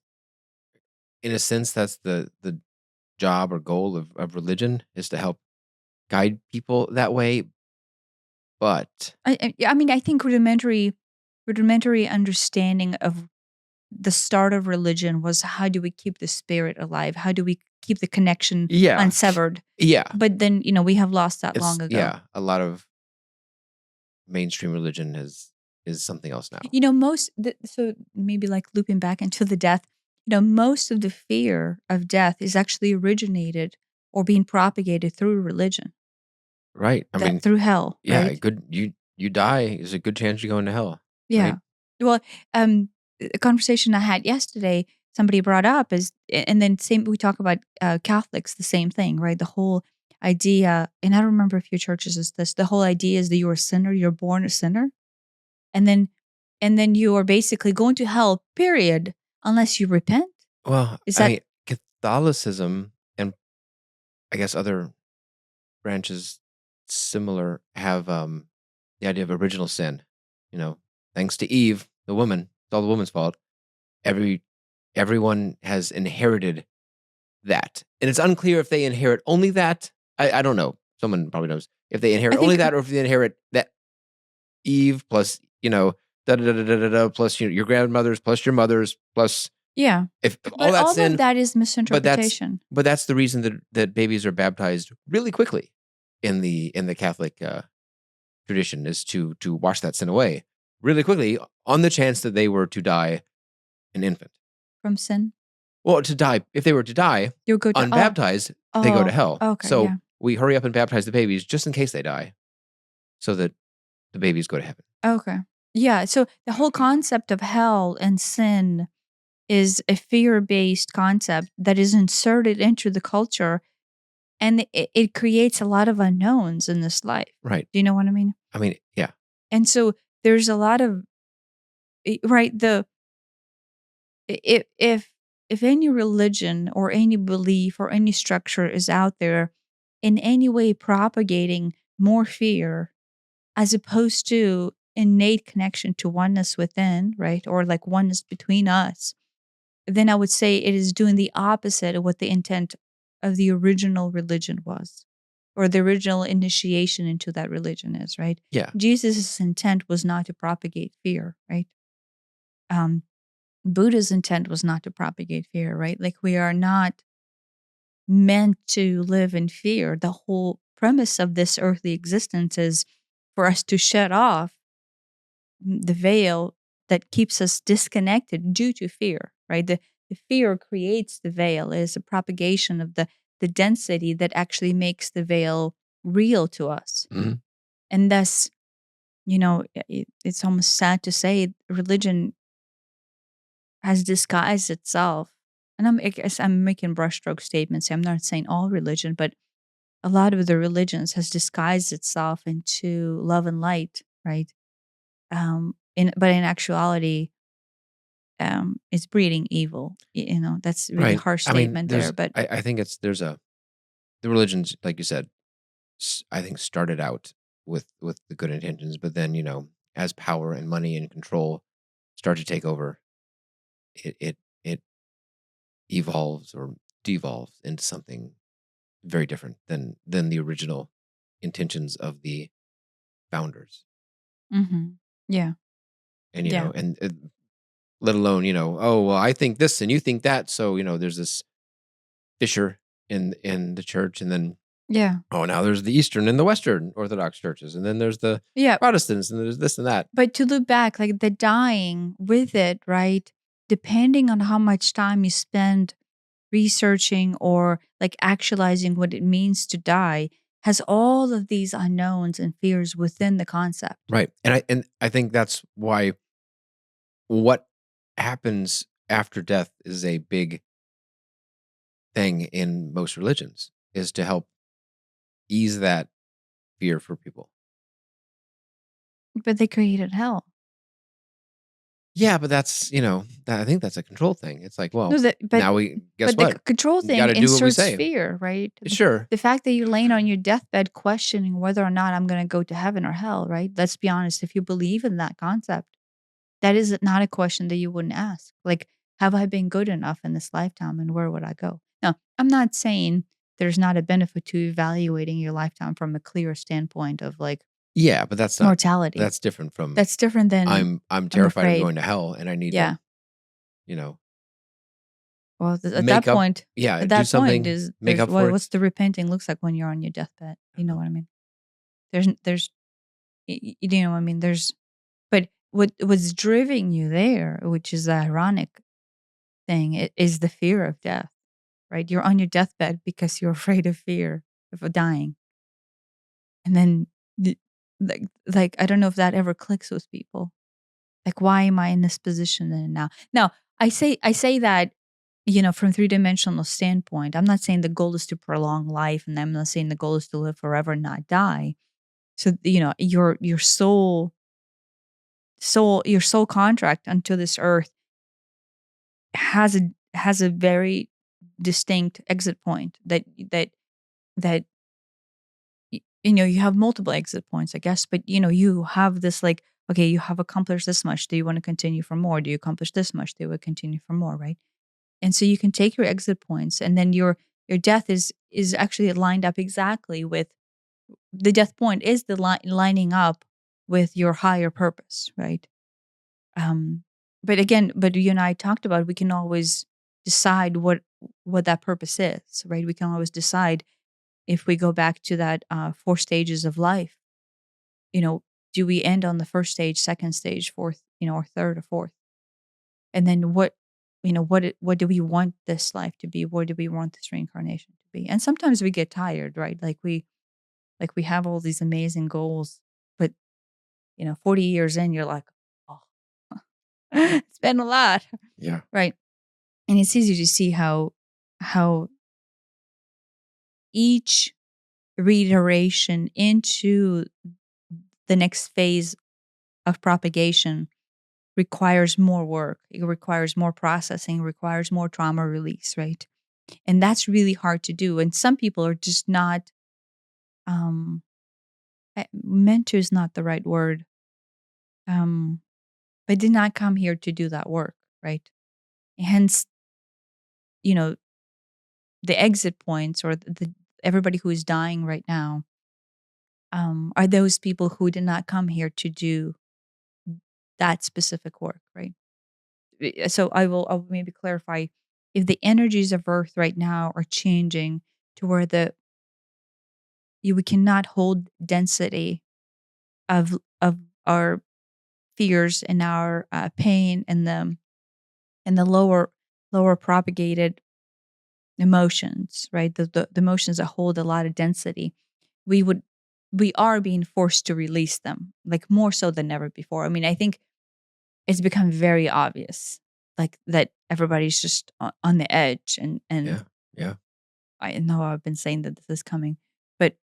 [SPEAKER 2] in a sense that's the job or goal of religion is to help guide people that way. But
[SPEAKER 1] I mean, I think rudimentary understanding of the start of religion was how do we keep the spirit alive? How do we keep the connection
[SPEAKER 2] yeah,
[SPEAKER 1] unsevered?
[SPEAKER 2] yeah,
[SPEAKER 1] But then, we have lost that
[SPEAKER 2] it's
[SPEAKER 1] long ago.
[SPEAKER 2] yeah. A lot of mainstream religion is something else now.
[SPEAKER 1] So maybe like looping back into the death, most of the fear of death is actually originated or being propagated through religion,
[SPEAKER 2] Right. I
[SPEAKER 1] that
[SPEAKER 2] mean,
[SPEAKER 1] through hell,
[SPEAKER 2] yeah, a
[SPEAKER 1] right?
[SPEAKER 2] good you die is a good chance you go into hell,
[SPEAKER 1] Yeah.
[SPEAKER 2] right?
[SPEAKER 1] Well, a conversation I had yesterday, somebody brought up and then same, we talk about Catholics, the same thing, right? The whole idea, and I don't remember a few churches is this, the whole idea is that you're a sinner, you're born a sinner, and then you are basically going to hell, period, unless you repent.
[SPEAKER 2] Well,
[SPEAKER 1] Is
[SPEAKER 2] I
[SPEAKER 1] that
[SPEAKER 2] mean, Catholicism and I guess other branches similar have the idea of original sin. You know, thanks to Eve, the woman, it's all the woman's fault. Every everyone has inherited that, and it's unclear if they inherit only that. I don't know. Someone probably knows if they
[SPEAKER 1] I
[SPEAKER 2] inherit only
[SPEAKER 1] think
[SPEAKER 2] that, or if they inherit that Eve plus da da da da da da, da plus your grandmothers plus your mothers plus
[SPEAKER 1] yeah,
[SPEAKER 2] if all
[SPEAKER 1] but
[SPEAKER 2] that
[SPEAKER 1] all of
[SPEAKER 2] sin.
[SPEAKER 1] that is
[SPEAKER 2] But that's
[SPEAKER 1] misinterpretation
[SPEAKER 2] but that's the reason that babies are baptized really quickly in the Catholic tradition is to wash that sin away really quickly on the chance that they were to die an infant.
[SPEAKER 1] from sin.
[SPEAKER 2] Well, to die if they were to die
[SPEAKER 1] You'll go to
[SPEAKER 2] unbaptized, they go to
[SPEAKER 1] oh,
[SPEAKER 2] hell.
[SPEAKER 1] okay,
[SPEAKER 2] So
[SPEAKER 1] yeah.
[SPEAKER 2] we hurry up and baptize the babies just in case they die, so that the babies go to heaven.
[SPEAKER 1] Okay. Yeah, so the whole concept of hell and sin is a fear-based concept that is inserted into the culture, and it creates a lot of unknowns in this life.
[SPEAKER 2] Right.
[SPEAKER 1] Do you know what I mean?
[SPEAKER 2] I mean, yeah.
[SPEAKER 1] And so there's a lot of right, if any religion or any belief or any structure is out there in any way propagating more fear as opposed to innate connection to oneness within, right? Or like oneness between us, then I would say it is doing the opposite of what the intent of the original religion was, or the original initiation into that religion is, right?
[SPEAKER 2] Yeah.
[SPEAKER 1] Jesus' intent was not to propagate fear, right? Um, Buddha's intent was not to propagate fear, right? Like we are not meant to live in fear. The whole premise of this earthly existence is for us to shut off the veil that keeps us disconnected due to fear, right? The fear creates the veil, it is a propagation of the density that actually makes the veil real to us.
[SPEAKER 2] Mhm.
[SPEAKER 1] And thus, it's almost sad to say religion has disguised itself. And I guess I'm making brushstroke statements. I'm not saying all religion, but a lot of the religions has disguised itself into love and light, right? But in actuality, is breeding evil. That's a really
[SPEAKER 2] Right.
[SPEAKER 1] harsh
[SPEAKER 2] I mean,
[SPEAKER 1] statement there, but
[SPEAKER 2] I think there's the religions, like you said, I think started out with the good intentions, but then as power and money and control start to take over, it evolves or devolves into something very different than the original intentions of the founders.
[SPEAKER 1] mhm. Yeah.
[SPEAKER 2] And
[SPEAKER 1] Yeah.
[SPEAKER 2] let alone oh well, I think this and you think that, so there's this fissure in the church, and then
[SPEAKER 1] Yeah.
[SPEAKER 2] oh, now there's the Eastern and the Western Orthodox churches, and then there's the
[SPEAKER 1] Yeah.
[SPEAKER 2] Protestants, and there's this and that.
[SPEAKER 1] But to look back, like the dying with it, right? Depending on how much time you spend researching or like actualizing what it means to die, has all of these unknowns and fears within the concept.
[SPEAKER 2] Right. And I think that's why what happens after death is a big thing in most religions, is to help ease that fear for people.
[SPEAKER 1] But they created hell.
[SPEAKER 2] Yeah, but that's, I think that's a control thing. It's like, well,
[SPEAKER 1] No,
[SPEAKER 2] now guess
[SPEAKER 1] but the
[SPEAKER 2] what?
[SPEAKER 1] control
[SPEAKER 2] You got
[SPEAKER 1] thing
[SPEAKER 2] to do what we
[SPEAKER 1] inserts
[SPEAKER 2] say.
[SPEAKER 1] fear, right?
[SPEAKER 2] Sure.
[SPEAKER 1] The fact that you're laying on your deathbed questioning whether or not I'm going to go to heaven or hell, right? Let's be honest. If you believe in that concept, that is not a question that you wouldn't ask. Like, have I been good enough in this lifetime, and where would I go? Now, I'm not saying there's not a benefit to evaluating your lifetime from a clear standpoint of like
[SPEAKER 2] Yeah, but
[SPEAKER 1] mortality.
[SPEAKER 2] that's different from
[SPEAKER 1] That's different than
[SPEAKER 2] I'm
[SPEAKER 1] I'm
[SPEAKER 2] terrified of
[SPEAKER 1] afraid.
[SPEAKER 2] going to hell and I need to,
[SPEAKER 1] Yeah.
[SPEAKER 2] you know,
[SPEAKER 1] Well,
[SPEAKER 2] make up. Yeah,
[SPEAKER 1] at
[SPEAKER 2] do
[SPEAKER 1] that point
[SPEAKER 2] something,
[SPEAKER 1] is
[SPEAKER 2] make up for it.
[SPEAKER 1] what's the repenting looks like when you're on your deathbed. You know what I mean? There's you know what I mean? But what's driving you there, which is the ironic thing, is the fear of death, right? You're on your deathbed because you're afraid of fear of dying, and then the- like I don't know if that ever clicks with people. Like, why am I in this position and now? Now, I say that, from three-dimensional standpoint. I'm not saying the goal is to prolong life, and I'm not saying the goal is to live forever and not die. So, your soul contract unto this earth has a very distinct exit point that you have multiple exit points, I guess, but you have this, like, okay, you have accomplished this much. Do you want to continue for more? Do you accomplish this much? Do you continue for more, right? And so you can take your exit points, and then your death is actually lined up exactly with the death point is the lining up with your higher purpose, right? Um, but again, you and I talked about, we can always decide what that purpose is, right? We can always decide if we go back to that 4 stages of life. You know, do we end on the first stage, second stage, fourth, or third or fourth? And then what do we want this life to be? What do we want this reincarnation to be? And sometimes we get tired, right? Like we have all these amazing goals, but 40 years in, you're like, oh, it's been a lot,
[SPEAKER 2] Yeah.
[SPEAKER 1] right? And it's easy to see how each reiteration into the next phase of propagation requires more work. It requires more processing, requires more trauma release, right? And that's really hard to do. And some people are just not um meant to is not the right word. Um but did not come here to do that work, right? Hence, you know, the exit points, or everybody who is dying right now, are those people who did not come here to do that specific work, right? So I'll maybe clarify, if the energies of Earth right now are changing to where we cannot hold density of our fears and our pain and the lower propagated emotions, right? The emotions that hold a lot of density, we would we are being forced to release them, like more so than ever before. I mean, I think it's become very obvious, like that everybody's just on the edge, and
[SPEAKER 2] Yeah. Yeah.
[SPEAKER 1] I know I've been saying that this is coming, but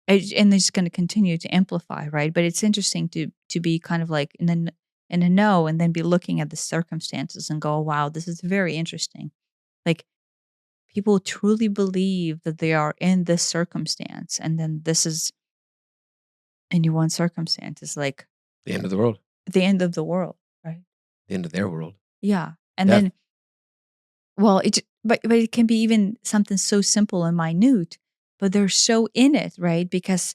[SPEAKER 1] and it's going to continue to amplify, right? But it's interesting to be kind of like in a know, and then be looking at the circumstances and go, wow, this is very interesting. Like, people truly believe that they are in this circumstance, and then this is any one circumstance is like
[SPEAKER 2] The end of the world.
[SPEAKER 1] the end of the world, right?
[SPEAKER 2] The end of their world.
[SPEAKER 1] Yeah, and
[SPEAKER 2] Death.
[SPEAKER 1] then, well, but it can be even something so simple and minute, but they're so in it, right? Because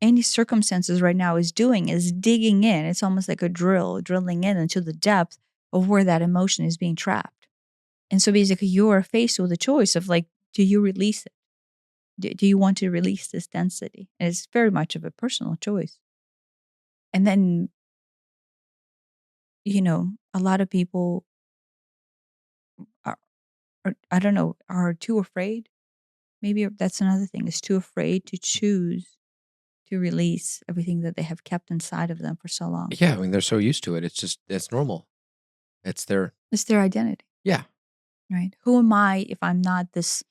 [SPEAKER 1] any circumstances right now is doing is digging in. It's almost like a drilling in into the depth of where that emotion is being trapped. And so basically, you are faced with a choice of, like, do you release it? Do you want to release this density? And it's very much of a personal choice. And then, a lot of people are, I don't know, are too afraid. Maybe that's another thing, is too afraid to choose to release everything that they have kept inside of them for so long.
[SPEAKER 2] Yeah. I mean, they're so used to it. It's normal. It's their,
[SPEAKER 1] It's their identity,
[SPEAKER 2] yeah.
[SPEAKER 1] right? Who am I if I'm not this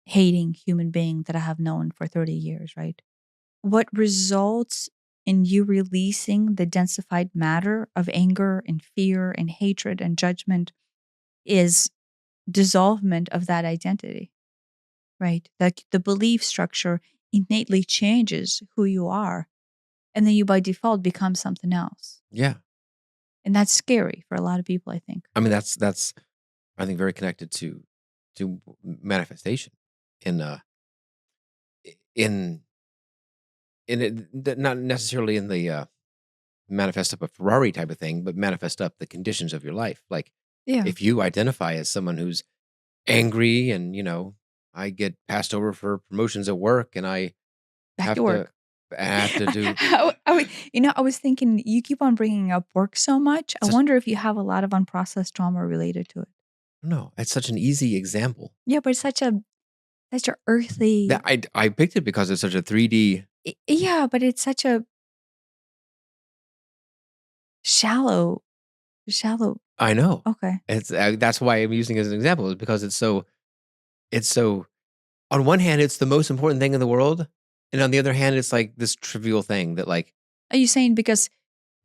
[SPEAKER 1] hating human being that I have known for 30 years, right? What results in you releasing the densified matter of anger and fear and hatred and judgment is dissolvement of that identity, right? That the belief structure innately changes who you are. And then you by default become something else.
[SPEAKER 2] Yeah.
[SPEAKER 1] And that's scary for a lot of people, I think.
[SPEAKER 2] I mean, that's I think very connected to manifestation in in not necessarily in the manifest up a Ferrari type of thing, but manifest up the conditions of your life. Like
[SPEAKER 1] Yeah.
[SPEAKER 2] if you identify as someone who's angry and, I get passed over for promotions at work and
[SPEAKER 1] Back to
[SPEAKER 2] have to
[SPEAKER 1] work.
[SPEAKER 2] I have to do
[SPEAKER 1] I was thinking you keep on bringing up work so much. I
[SPEAKER 2] such
[SPEAKER 1] wonder if you have a lot of unprocessed trauma related to it.
[SPEAKER 2] no, it's such an easy example.
[SPEAKER 1] Yeah, but it's such a
[SPEAKER 2] That
[SPEAKER 1] earthly.
[SPEAKER 2] I picked it because it's such a 3D.
[SPEAKER 1] Yeah, but it's such a shallow.
[SPEAKER 2] I know.
[SPEAKER 1] Okay.
[SPEAKER 2] It's that's why I'm using it as an example is because it's so on one hand it's the most important thing in the world, and on the other hand it's like this trivial thing that like
[SPEAKER 1] Are you saying because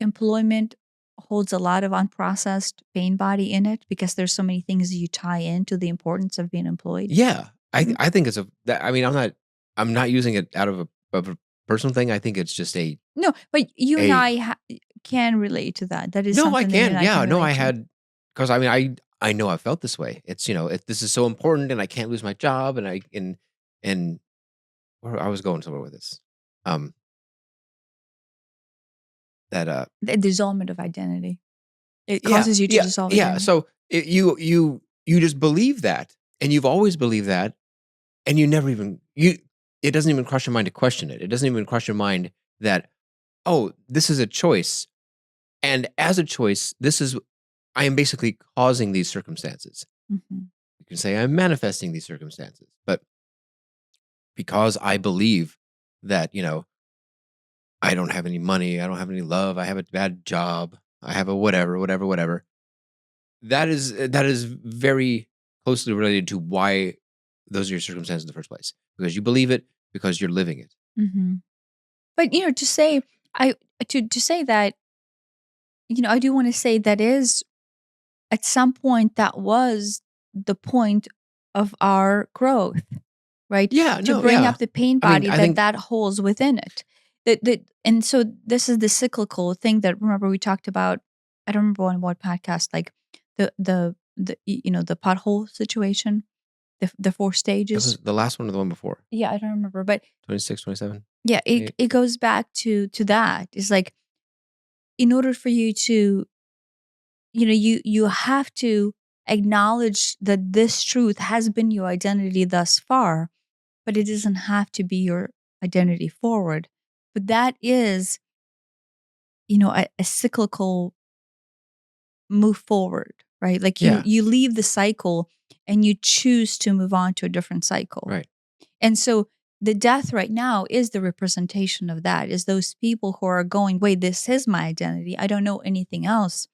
[SPEAKER 1] employment holds a lot of unprocessed pain body in it because there's so many things you tie into the importance of being employed?
[SPEAKER 2] yeah,
[SPEAKER 1] Mhm.
[SPEAKER 2] I think it's I mean I'm not using it out of a personal thing. I think it's just
[SPEAKER 1] No, but you and
[SPEAKER 2] a
[SPEAKER 1] I can relate to that. That is
[SPEAKER 2] no, I
[SPEAKER 1] something that you
[SPEAKER 2] can.
[SPEAKER 1] and I can
[SPEAKER 2] Yeah, no, I
[SPEAKER 1] relate to.
[SPEAKER 2] had because I mean I know I felt this way. It's this is so important and I can't lose my job and and where I was going somewhere with this. Um that
[SPEAKER 1] The dissolvement of identity. It
[SPEAKER 2] Yeah,
[SPEAKER 1] causes you to
[SPEAKER 2] yeah,
[SPEAKER 1] dissolve
[SPEAKER 2] yeah.
[SPEAKER 1] identity.
[SPEAKER 2] So you just believe that, and you've always believed that, and you never even you. It doesn't even cross your mind to question it. It doesn't even cross your mind that oh, this is a choice, and as a choice, this is I am basically causing these circumstances.
[SPEAKER 1] Mhm.
[SPEAKER 2] You can say I'm manifesting these circumstances, but because I believe that I don't have any money, I don't have any love, I have a bad job, I have a whatever, whatever, whatever. That is very closely related to why those are your circumstances in the first place, because you believe it, because you're living it.
[SPEAKER 1] Mhm. But, to say I to say that, I do wanna say that is at some point, that was the point of our growth, right?
[SPEAKER 2] Yeah,
[SPEAKER 1] To
[SPEAKER 2] no,
[SPEAKER 1] bring
[SPEAKER 2] yeah.
[SPEAKER 1] up the pain
[SPEAKER 2] I mean,
[SPEAKER 1] body
[SPEAKER 2] I
[SPEAKER 1] that
[SPEAKER 2] think
[SPEAKER 1] that holds within it. And so this is the cyclical thing that remember we talked about. I don't remember on what podcast, like the pothole situation, the four
[SPEAKER 2] it
[SPEAKER 1] stages.
[SPEAKER 2] was the last one or the one before.
[SPEAKER 1] Yeah, I don't remember, but
[SPEAKER 2] 26, 27,
[SPEAKER 1] yeah, it
[SPEAKER 2] 28.
[SPEAKER 1] it goes back to that. It's like in order for you to you have to acknowledge that this truth has been your identity thus far, but it doesn't have to be your identity forward. But that is, a cyclical move forward, right? Like you
[SPEAKER 2] Yeah,
[SPEAKER 1] you leave the cycle and you choose to move on to a different cycle.
[SPEAKER 2] right.
[SPEAKER 1] And so the death right now is the representation of that, is those people who are going, wait, this is my identity. I don't know anything else.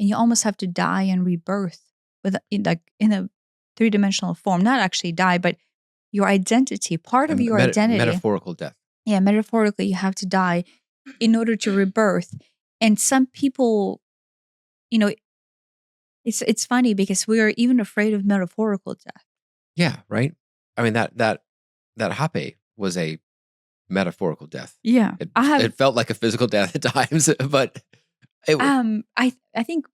[SPEAKER 1] And you almost have to die and rebirth in a three-dimensional form. Not actually die, but your identity, part of your identity.
[SPEAKER 2] Metaphorical death.
[SPEAKER 1] Yeah, metaphorically, you have to die in order to rebirth. And some people, you know, it's funny because we are even afraid of metaphorical death.
[SPEAKER 2] Yeah, right. I mean that Hape was a metaphorical death.
[SPEAKER 1] Yeah,
[SPEAKER 2] It
[SPEAKER 1] I have.
[SPEAKER 2] it felt like a physical death at times, but it was
[SPEAKER 1] I think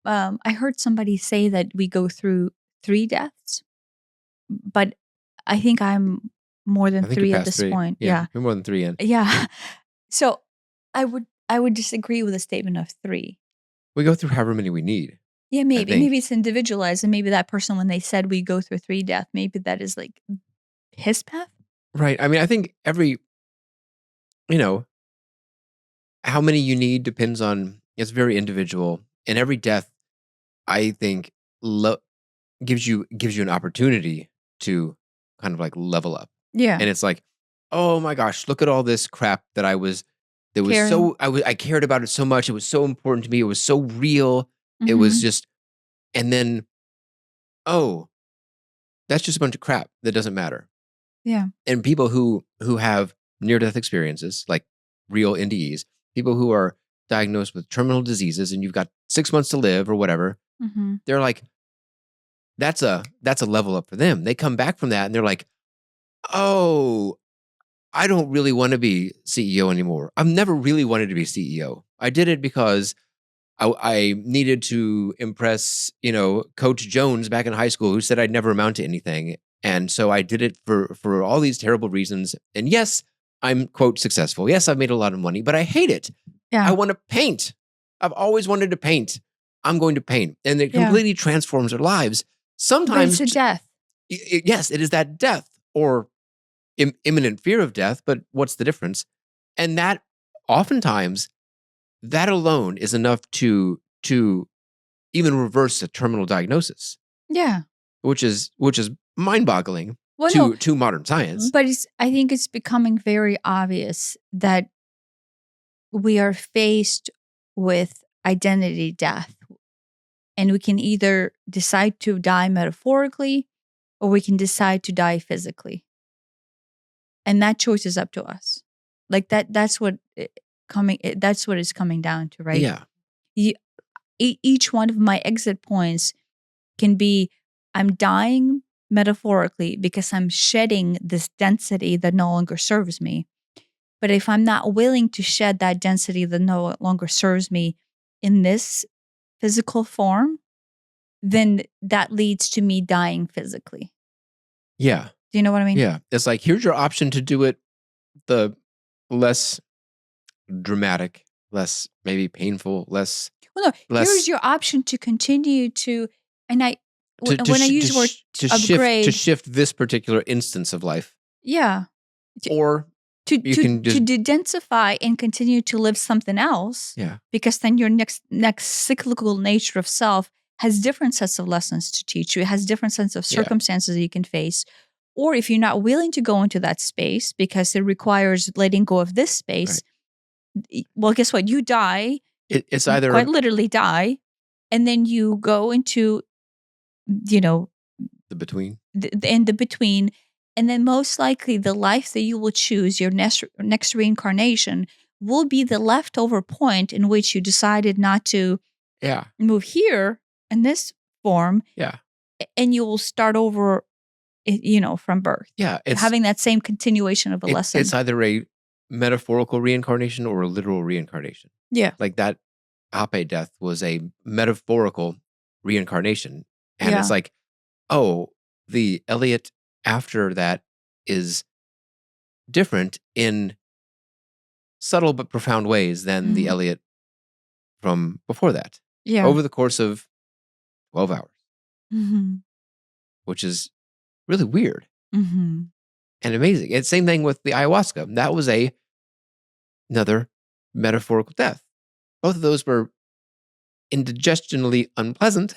[SPEAKER 1] I heard somebody say that we go through three deaths, but I think I'm more than
[SPEAKER 2] I think you're
[SPEAKER 1] three at
[SPEAKER 2] past
[SPEAKER 1] this
[SPEAKER 2] three.
[SPEAKER 1] point.
[SPEAKER 2] Yeah,
[SPEAKER 1] Yeah.
[SPEAKER 2] you're more than three in.
[SPEAKER 1] Yeah. So I would disagree with a statement of three.
[SPEAKER 2] We go through however many we need.
[SPEAKER 1] Yeah,
[SPEAKER 2] I
[SPEAKER 1] maybe.
[SPEAKER 2] think.
[SPEAKER 1] Maybe it's individualized, and maybe that person, when they said we go through three death, maybe that is like his path.
[SPEAKER 2] Right. I mean, I think you know, how many you need depends on it's very individual. And every death, I think, lo- gives you an opportunity to kind of like level up.
[SPEAKER 1] Yeah.
[SPEAKER 2] And it's like, oh my gosh, look at all this crap that was
[SPEAKER 1] Caring.
[SPEAKER 2] so I cared about it so much. It was so important to me. It was so real. It was
[SPEAKER 1] Mhm.
[SPEAKER 2] just and then oh, that's just a bunch of crap that doesn't matter.
[SPEAKER 1] Yeah.
[SPEAKER 2] And people who have near death experiences, like real NDEs, people who are diagnosed with terminal diseases and you've got 6 months to live or whatever, they're like, that's a level up for them. They come back from that and they're like, oh, I don't really want to be CEO anymore. I've never really wanted to be CEO. I did it because I needed to impress, Coach Jones back in high school, who said I'd never amount to anything. And so I did it for all these terrible reasons. And yes, I'm, quote, successful. Yes, I've made a lot of money, but I hate it.
[SPEAKER 1] Yeah.
[SPEAKER 2] I want to paint. I've always wanted to paint. I'm going to paint. And it completely transforms our lives. Sometimes
[SPEAKER 1] But it's a death.
[SPEAKER 2] Yes, it is that death or imminent fear of death. But what's the difference? And that oftentimes, that alone is enough to even reverse a terminal diagnosis.
[SPEAKER 1] Yeah.
[SPEAKER 2] Which is mind-boggling to modern science.
[SPEAKER 1] But I think it's becoming very obvious that we are faced with identity death. And we can either decide to die metaphorically or we can decide to die physically. And that choice is up to us. Like that's what it's coming down to, right?
[SPEAKER 2] Yeah.
[SPEAKER 1] Each one of my exit points can be, I'm dying metaphorically because I'm shedding this density that no longer serves me. But if I'm not willing to shed that density that no longer serves me in this physical form, then that leads to me dying physically.
[SPEAKER 2] Yeah.
[SPEAKER 1] Do you know what I mean?
[SPEAKER 2] Yeah. It's like, here's your option to do it the less dramatic, less maybe painful, less.
[SPEAKER 1] Well, no, here's your option to continue to, and when I use the word upgrade,
[SPEAKER 2] to shift this particular instance of life.
[SPEAKER 1] Yeah.
[SPEAKER 2] Or
[SPEAKER 1] to de-densify and continue to live something else.
[SPEAKER 2] Yeah.
[SPEAKER 1] Because then your next cyclical nature of self has different sets of lessons to teach you. It has different sets of circumstances that you can face. Or if you're not willing to go into that space because it requires letting go of this space, well, guess what? You die.
[SPEAKER 2] It's either
[SPEAKER 1] quite literally die, and then you go into, the
[SPEAKER 2] between.
[SPEAKER 1] The between. And then most likely the life that you will choose, your next reincarnation, will be the leftover point in which you decided not to move here in this form.
[SPEAKER 2] Yeah.
[SPEAKER 1] And you will start over, from birth.
[SPEAKER 2] Yeah. It's
[SPEAKER 1] having that same continuation of a lesson.
[SPEAKER 2] It's either a metaphorical reincarnation or a literal reincarnation.
[SPEAKER 1] Yeah.
[SPEAKER 2] Like that Hape death was a metaphorical reincarnation. And it's like, oh, the Elliot after that is different in subtle but profound ways than the Elliot from before that.
[SPEAKER 1] Yeah.
[SPEAKER 2] Over the course of 12 hours. Which is really weird. And amazing. It's same thing with the ayahuasca. That was another metaphorical death. Both of those were indigestionally unpleasant.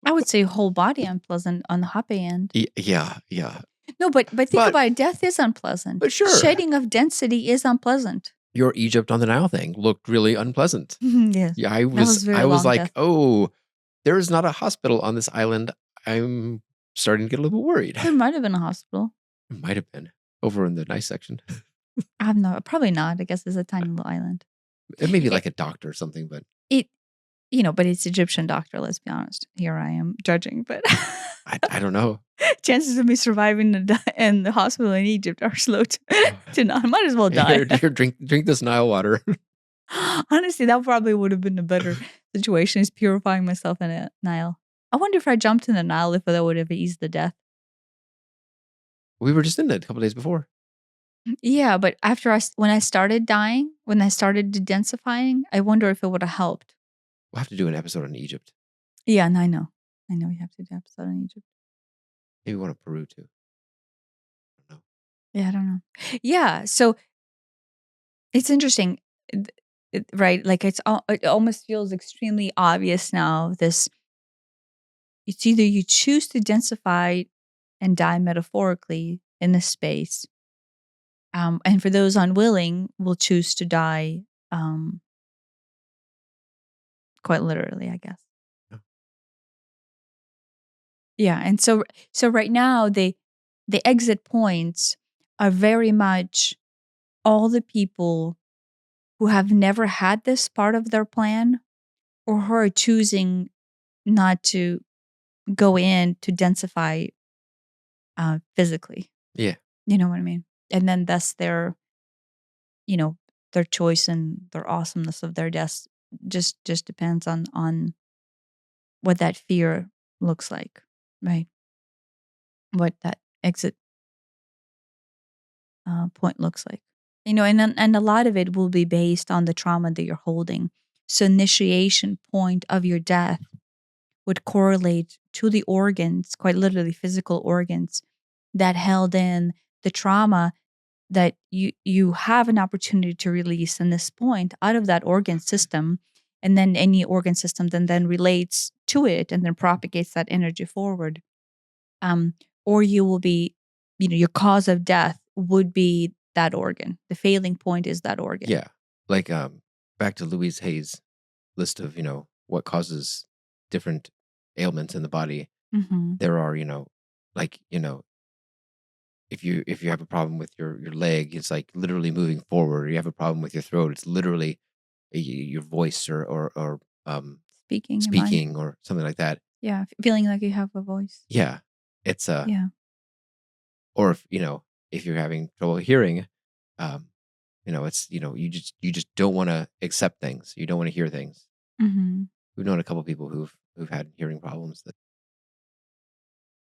[SPEAKER 1] I would say whole body unpleasant on the Hape end.
[SPEAKER 2] Yeah.
[SPEAKER 1] No, but think about it. Death is unpleasant.
[SPEAKER 2] But sure.
[SPEAKER 1] Shedding of density is unpleasant.
[SPEAKER 2] Your Egypt on the Nile thing looked really unpleasant.
[SPEAKER 1] Yes.
[SPEAKER 2] Yeah, I was like, death. Oh, there's not a hospital on this island. I'm starting to get a little bit worried.
[SPEAKER 1] There might have been a hospital.
[SPEAKER 2] It might have been over in the nice section.
[SPEAKER 1] I have no, probably not. I guess it's a tiny little island.
[SPEAKER 2] It may be like a doctor or something, but
[SPEAKER 1] but it's Egyptian doctor. Let's be honest. Here I am judging, but
[SPEAKER 2] I don't know.
[SPEAKER 1] Chances of me surviving in the hospital in Egypt are slow to not. I might as well die.
[SPEAKER 2] Here, drink this Nile water.
[SPEAKER 1] Honestly, that probably would have been a better situation, is purifying myself in a Nile. I wonder if I jumped in the Nile, if that would have eased the death.
[SPEAKER 2] We were just in it a couple days before.
[SPEAKER 1] Yeah, but when I started dying, when I started de-densifying, I wonder if it would have helped.
[SPEAKER 2] We'll have to do an episode on Egypt.
[SPEAKER 1] Yeah, and I know we have to do an episode on Egypt.
[SPEAKER 2] Maybe one of Peru too.
[SPEAKER 1] I don't know. Yeah, I don't know. Yeah, so it's interesting, right? Like it almost feels extremely obvious now. It's either you choose to densify and die metaphorically in this space, and for those unwilling, will choose to die quite literally, I guess. Yeah, and so right now the exit points are very much all the people who have never had this part of their plan, or who are choosing not to go in to densify physically.
[SPEAKER 2] Yeah.
[SPEAKER 1] You know what I mean? And then thus you know, their choice and their awesomeness of their deaths just depends on what that fear looks like, right? What that exit point looks like. You know, and a lot of it will be based on the trauma that you're holding. So initiation point of your death would correlate to the organs, quite literally physical organs, that held in the trauma that you have an opportunity to release in this point out of that organ system, and then any organ system then relates to it and then propagates that energy forward. um or you will be, you know, your cause of death would be that organ. The failing point is that organ.
[SPEAKER 2] Yeah. Like, back to Louise Hay's list of, what causes different ailments in the body.
[SPEAKER 1] Mhm.
[SPEAKER 2] There are, like, if you have a problem with your leg, it's like literally moving forward. You have a problem with your throat, it's literally your voice or
[SPEAKER 1] Speaking your mind.
[SPEAKER 2] speaking or something like that.
[SPEAKER 1] Yeah, feeling like you have a voice.
[SPEAKER 2] Yeah. It's
[SPEAKER 1] Yeah.
[SPEAKER 2] or if you're having trouble hearing, um, it's you just don't want to accept things. You don't want to hear things.
[SPEAKER 1] Mhm.
[SPEAKER 2] We've known a couple people who've had hearing problems that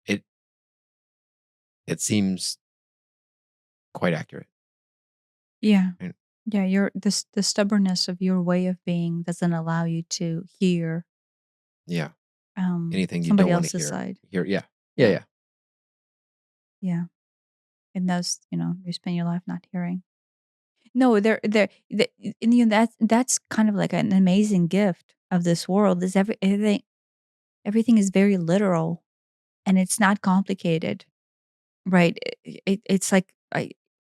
[SPEAKER 2] it it seems quite accurate.
[SPEAKER 1] Yeah.
[SPEAKER 2] Right?
[SPEAKER 1] Yeah, the stubbornness of your way of being doesn't allow you to hear
[SPEAKER 2] Yeah. Anything you
[SPEAKER 1] somebody
[SPEAKER 2] don't want to
[SPEAKER 1] else's side.
[SPEAKER 2] hear. Yeah. Yeah.
[SPEAKER 1] Yeah.
[SPEAKER 2] Yeah.
[SPEAKER 1] Yeah. And those, you know, you spend your life not hearing. No, they're the and, you know, that's kind of like an amazing gift of this world is everything is very literal and it's not complicated, right? It's like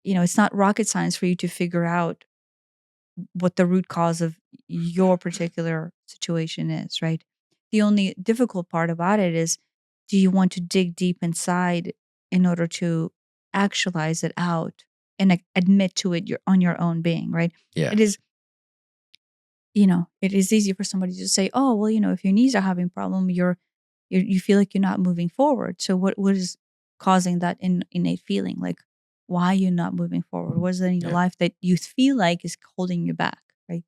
[SPEAKER 1] you know, it's not rocket science for you to figure out what the root cause of your particular situation is, right? The only difficult part about it is, do you want to dig deep inside in order to actualize it out and admit to it on your own being, right?
[SPEAKER 2] Yeah.
[SPEAKER 1] It is, you know, it is easy for somebody to say, "Oh, well, you know, if your knees are having problem, you feel like you're not moving forward. So what is causing that innate feeling? Like, why are you not moving forward? What is it in your
[SPEAKER 2] Yeah.
[SPEAKER 1] life that you feel like is holding you back?" Right?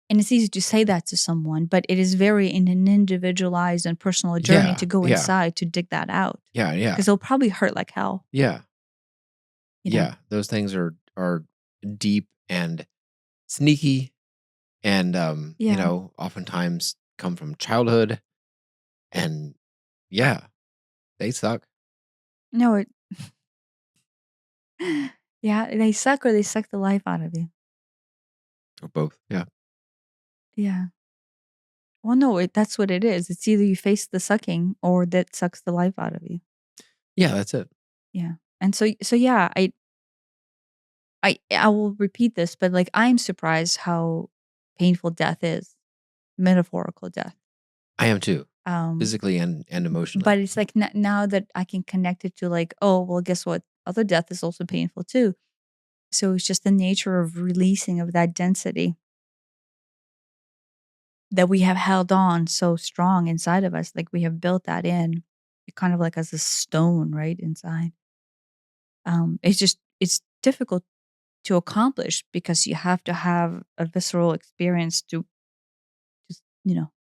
[SPEAKER 1] And it's easy to say that to someone, but it is very in an individualized and personal journey
[SPEAKER 2] Yeah.
[SPEAKER 1] to go
[SPEAKER 2] Yeah.
[SPEAKER 1] inside to dig that out
[SPEAKER 2] Yeah. Yeah.
[SPEAKER 1] because it'll probably hurt like hell,
[SPEAKER 2] Yeah.
[SPEAKER 1] you know?
[SPEAKER 2] Yeah. Those things are deep and sneaky and
[SPEAKER 1] Yeah.
[SPEAKER 2] oftentimes come from childhood and yeah, they suck.
[SPEAKER 1] No, yeah, they suck or they suck the life out of you.
[SPEAKER 2] Or both. Yeah.
[SPEAKER 1] Yeah. Well, no, that's what it is. It's either you face the sucking or that sucks the life out of you.
[SPEAKER 2] Yeah, that's it.
[SPEAKER 1] Yeah. And so yeah, I will repeat this, but like I'm surprised how painful death is, metaphorical death.
[SPEAKER 2] I am too.
[SPEAKER 1] Um
[SPEAKER 2] Physically and
[SPEAKER 1] but
[SPEAKER 2] emotionally.
[SPEAKER 1] it's like now that I can connect it to like, oh, well, guess what? Other death is also painful too. So it's just the nature of releasing of that density that we have held on so strong inside of us. Like we have built that in, kind of like as a stone, right? Inside. It's difficult to accomplish because you have to have a visceral experience to just, you know,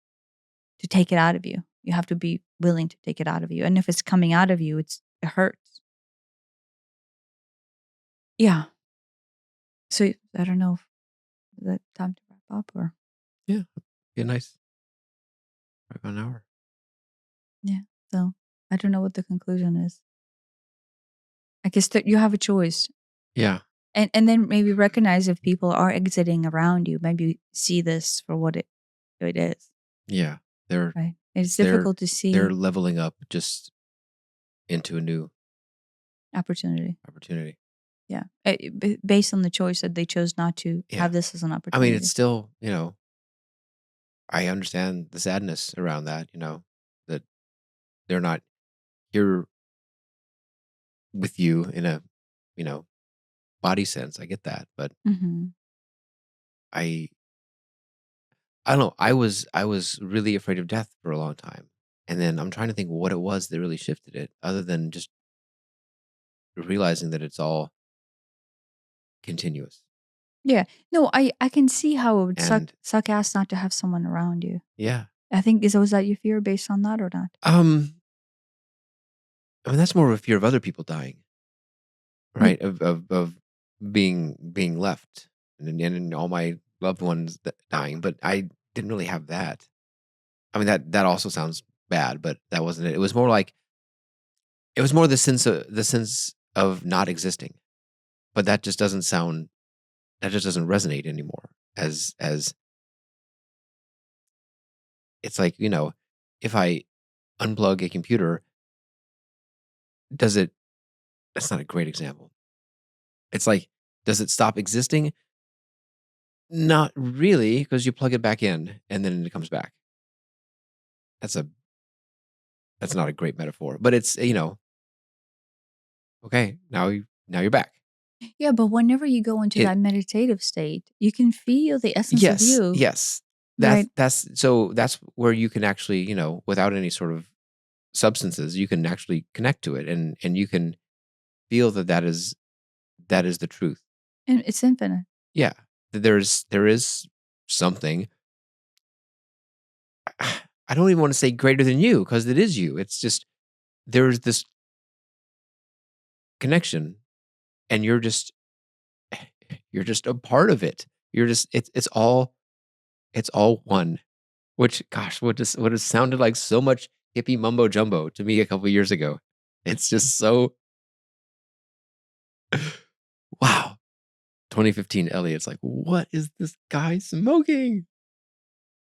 [SPEAKER 1] to take it out of you. You have to be willing to take it out of you. And if it's coming out of you, it hurts. Yeah. So I don't know if that time to wrap up or
[SPEAKER 2] Yeah. Be a nice right about an hour.
[SPEAKER 1] yeah. So I don't know what the conclusion is. I guess that you have a choice.
[SPEAKER 2] Yeah.
[SPEAKER 1] And then maybe recognize if people are exiting around you, maybe see this for what it is,
[SPEAKER 2] Yeah. They're
[SPEAKER 1] right? It's
[SPEAKER 2] they're
[SPEAKER 1] difficult to
[SPEAKER 2] they're
[SPEAKER 1] see
[SPEAKER 2] leveling up just into a new
[SPEAKER 1] opportunity.
[SPEAKER 2] opportunity.
[SPEAKER 1] Yeah. Based on the choice that they chose not to
[SPEAKER 2] Yeah.
[SPEAKER 1] have this as an
[SPEAKER 2] I mean, it's
[SPEAKER 1] opportunity.
[SPEAKER 2] still, I understand the sadness around that, that they're not here with you in a, you know, body sense. I get that, but
[SPEAKER 1] Mhm.
[SPEAKER 2] I I don't know. I was really afraid of death for a long time, and then I'm trying to think what it was that really shifted it, other than just realizing that it's all continuous.
[SPEAKER 1] Yeah. No, I can see how it would
[SPEAKER 2] And
[SPEAKER 1] suck ass not to have someone around you.
[SPEAKER 2] yeah,
[SPEAKER 1] I think is was that your fear based on that or not?
[SPEAKER 2] um, I mean that's more of a fear of other people dying,
[SPEAKER 1] Y
[SPEAKER 2] right? Of being left and all my loved ones dying, but I didn't really have that. I mean that also sounds bad, but that wasn't it. It was more like it was more the sense of not existing. But that just doesn't resonate anymore as it's like, if I unplug a computer, does it that's not a great example. It's like, does it stop existing? Not really, because you plug it back in and then it comes back. That's a that's not a great metaphor, but it's, okay, now you're back.
[SPEAKER 1] Yeah, but whenever you go into
[SPEAKER 2] It
[SPEAKER 1] that meditative state, you can feel the essence of
[SPEAKER 2] Yes,
[SPEAKER 1] you,
[SPEAKER 2] yes.
[SPEAKER 1] right?
[SPEAKER 2] That's where you can actually, without any sort of substances, you can actually connect to it and you can feel that is the truth.
[SPEAKER 1] And it's infinite.
[SPEAKER 2] Yeah. There is something. I don't even want to say greater than you because it is you. It's just there's this connection and you're just a part of it. You're just it's all one. Which gosh, what has sounded like so much hippie mumbo jumbo to me a couple years ago. It's just so wow. 2015 Elliot's like, what is this guy smoking?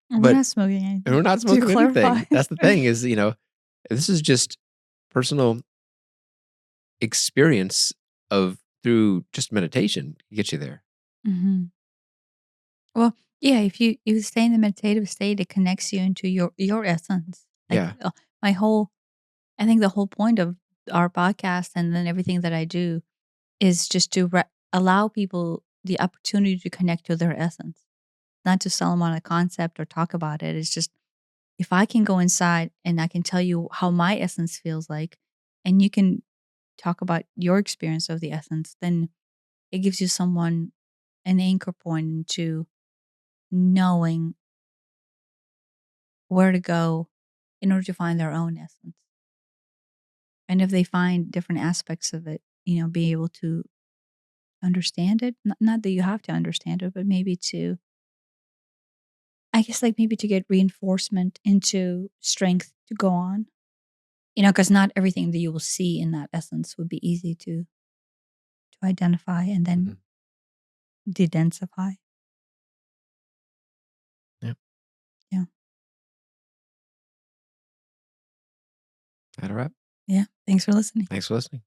[SPEAKER 1] And we're
[SPEAKER 2] But
[SPEAKER 1] not smoking
[SPEAKER 2] and we're
[SPEAKER 1] anything,
[SPEAKER 2] not
[SPEAKER 1] to
[SPEAKER 2] smoking
[SPEAKER 1] clarify.
[SPEAKER 2] anything. That's the thing is, this is just personal experience of through just meditation get you there.
[SPEAKER 1] Mhm. Well, yeah, if you stay in the meditative state, it connects you into your essence. Like,
[SPEAKER 2] Yeah.
[SPEAKER 1] my whole I think the whole point of our podcast and then everything that I do is just to allow people the opportunity to connect to their essence, not to sell them on a concept or talk about it. It's just if I can go inside and I can tell you how my essence feels like, and you can talk about your experience of the essence, then it gives you someone an anchor point into knowing where to go in order to find their own essence. And if they find different aspects of it, be able to understand it. Not that you have to understand it, but maybe to, I guess, like maybe to get reinforcement into strength to go on. Because not everything that you will see in that essence would be easy to identify and then
[SPEAKER 2] Mhm.
[SPEAKER 1] de-densify.
[SPEAKER 2] Yeah.
[SPEAKER 1] Yeah.
[SPEAKER 2] That a wrap?
[SPEAKER 1] Yeah. Thanks for listening.
[SPEAKER 2] Thanks for listening.